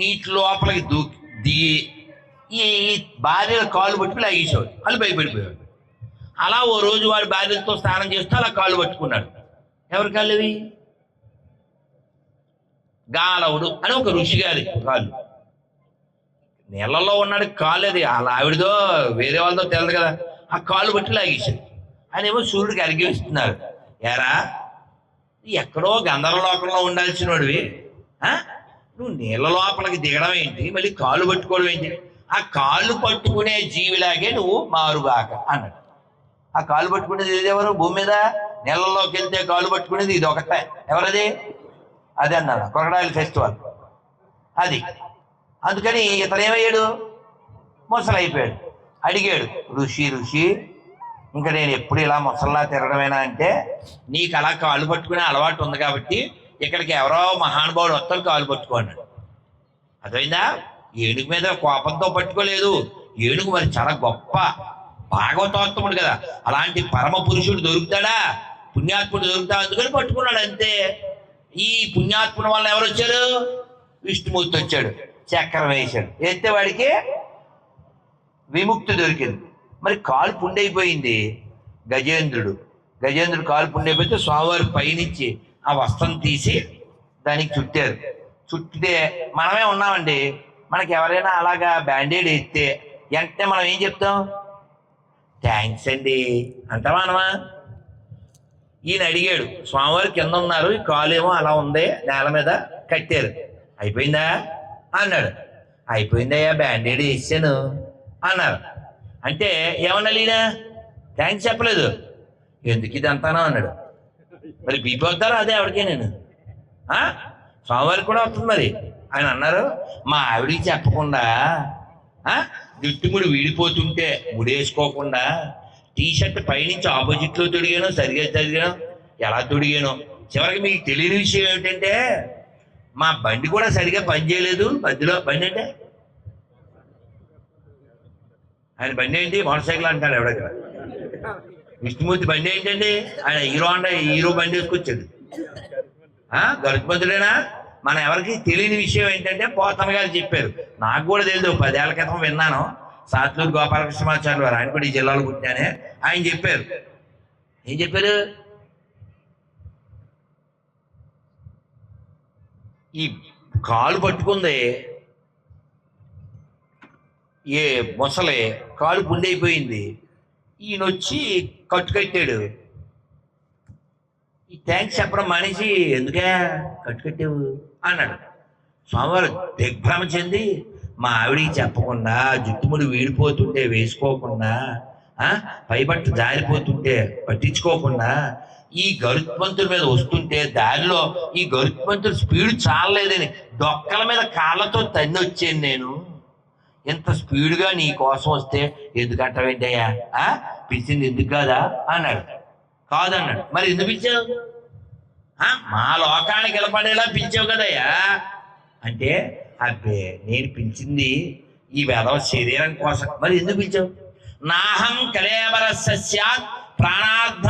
నీటి లోపలికి దిగి ఈ భార్యల కాళ్ళు పట్టుకుని లాగేసేవాడు. వాళ్ళు భయపడిపోయాడు. అలా ఓ రోజు వాడు భార్యలతో స్నానం చేస్తూ అలా కాళ్ళు పట్టుకున్నాడు. ఎవరి కాళ్ళు అవి? గాలవుడు అని ఒక ఋషి గారి కాళ్ళు. నీళ్ళలో ఉన్నాడు కాళ్ళు, అది అలా ఆవిడదో వేరే వాళ్ళతో తెలియదు కదా. ఆ కాళ్ళు పట్టి లాగేశాడు. ఆయన ఏమో సూర్యుడికి అర్ఘ్యమిస్తున్నారు. ఎరా, ఎక్కడో గంధర్వలోకంలో ఉండాల్సిన వాడివి, నువ్వు నీళ్ళ లోపలికి దిగడం ఏంటి, మళ్ళీ కాళ్ళు పట్టుకోవడం ఏంటి? ఆ కాళ్ళు పట్టుకునే జీవిలాగే నువ్వు మారుగాక అన్నాడు. ఆ కాళ్ళు పట్టుకునేది ఇది ఎవరు? భూమి మీద నీళ్ళలోకి వెళ్తే కాళ్ళు పట్టుకునేది ఇది ఒకటే. ఎవరది? అదే అన్నాడు, క్రొకడైల్ ఫెస్టివల్ అది. అందుకని ఇతనేమయ్యాడు? మొసలైపోయాడు. అడిగాడు, ఋషి ఇంకా నేను ఎప్పుడు ఇలా మొసల్లా తిరగడమేనా అంటే, నీకు అలా కాళ్ళు పట్టుకునే అలవాటు ఉంది కాబట్టి ఇక్కడికి ఎవరో మహానుభావుడు వస్తారు కాళ్ళు పట్టుకోన్నాడు. అర్థమైందా? ఏనుగు మీద కోపంతో పట్టుకోలేదు. ఏనుగు మరి చాలా గొప్ప భాగవతోత్తముడు కదా. అలాంటి పరమ పురుషుడు దొరుకుతాడా? పుణ్యాత్ముడు దొరుకుతాడు, అందుకని పట్టుకున్నాడు అంతే. ఈ పుణ్యాత్ముడు వల్ల ఎవరు వచ్చారు? విష్ణుమూర్తి వచ్చాడు, చక్రం వేశాడు. వేస్తే వాడికి విముక్తి దొరికింది. మరి కాలు పుండైపోయింది. గజేంద్రుడు కాలు పుండైపోతే స్వామివారి పైనుంచి ఆ వస్త్రం తీసి దానికి చుట్టారు. చుట్టితే మనమే ఉన్నామండి, మనకి ఎవరైనా అలాగా బ్యాండేడ్ వేస్తే వెంటనే మనం ఏం చెప్తాం? థ్యాంక్స్ అండి అంటావా అనమా? ఈయన అడిగాడు, స్వామివారి కింద ఉన్నారు, ఈ కాలు ఏమో అలా ఉంది, నేల మీద కట్టారు, అయిపోయిందా అన్నాడు. అయిపోయిందయ్యా, బ్యాండేడ్ వేసాను అన్నారు. అంటే ఏమన్నా ఈయన థ్యాంక్స్ చెప్పలేదు. ఎందుకు ఇది అంతానో అన్నాడు. మరి బీపీ వద్దారా అదే ఆవిడకే నేను స్వామివారికి కూడా వస్తుంది. మరి ఆయన అన్నారు, మా ఆవిడికి చెప్పకుండా జుట్టుముడి వీడిపోతుంటే ముడేసుకోకుండా టీషర్ట్ పైనుంచి ఆపోజిట్లో తొడిగాను, సరిగా తొడిగాను, ఎలా తొడిగాను. చివరికి మీకు తెలియని విషయం ఏమిటంటే మా బండి కూడా సరిగా పనిచేయలేదు. మధ్యలో బండి అంటే ఆయన బండి ఏంటి, మోటార్ సైకిల్ అంటాడు ఎవడక్కడ. విష్ణుమూర్తి బండి ఏంటండి, ఆయన హీరో బండి వేసుకొచ్చాడు. గరుత్మంతుడేనా? మన ఎవరికి తెలియని విషయం ఏంటంటే పోతన గారు చెప్పారు, నాకు కూడా తెలియదు, 10 ఏళ్ల క్రితం విన్నాను. సాత్లూరు గోపాలకృష్ణమాచార్యులు వారు, ఆయన కూడా ఈ జిల్లాలో పుట్టినానే, ఆయన చెప్పారు. ఏం చెప్పారు? ఈ కాలు పట్టుకుంది ఏ మొసలే, కాలు పుండైపోయింది. ఈయన వచ్చి కట్టాడు. ఈ థ్యాంక్స్ చెప్పడం మానేసి ఎందుకే కట్టావు అన్నాడు. స్వామివారు దిగ్భ్రమ చెంది, మా ఆవిడికి చెప్పకుండా, జుట్టుముడి వీడిపోతుంటే వేసుకోకుండా, పైబట్టు జారిపోతుంటే పట్టించుకోకుండా, ఈ గరుత్మంతుడి మీద వస్తుంటే దారిలో ఈ గరుత్మంతుడి స్పీడ్ చాలలేదని డొక్కల మీద కాళ్ళతో తన్ని వచ్చాను నేను. ఇంత స్పీడ్గా నీ కోసం వస్తే ఎందుకు అంటావేంటయ్యా, పిలిచింది ఎందుకు కాదా అన్నాడు. కాదన్నాడు. మరి ఎందుకు పిలిచావు? మా లోకానికి నిలబడేలా పిలిచావు కదయ్యా అంటే, అబ్బే నేను పిలిచింది ఈ వెధవ శరీరం కోసం. మరి ఎందుకు పిలిచావు? నాహం కలేవర సస్యాత్ ప్రాణార్థం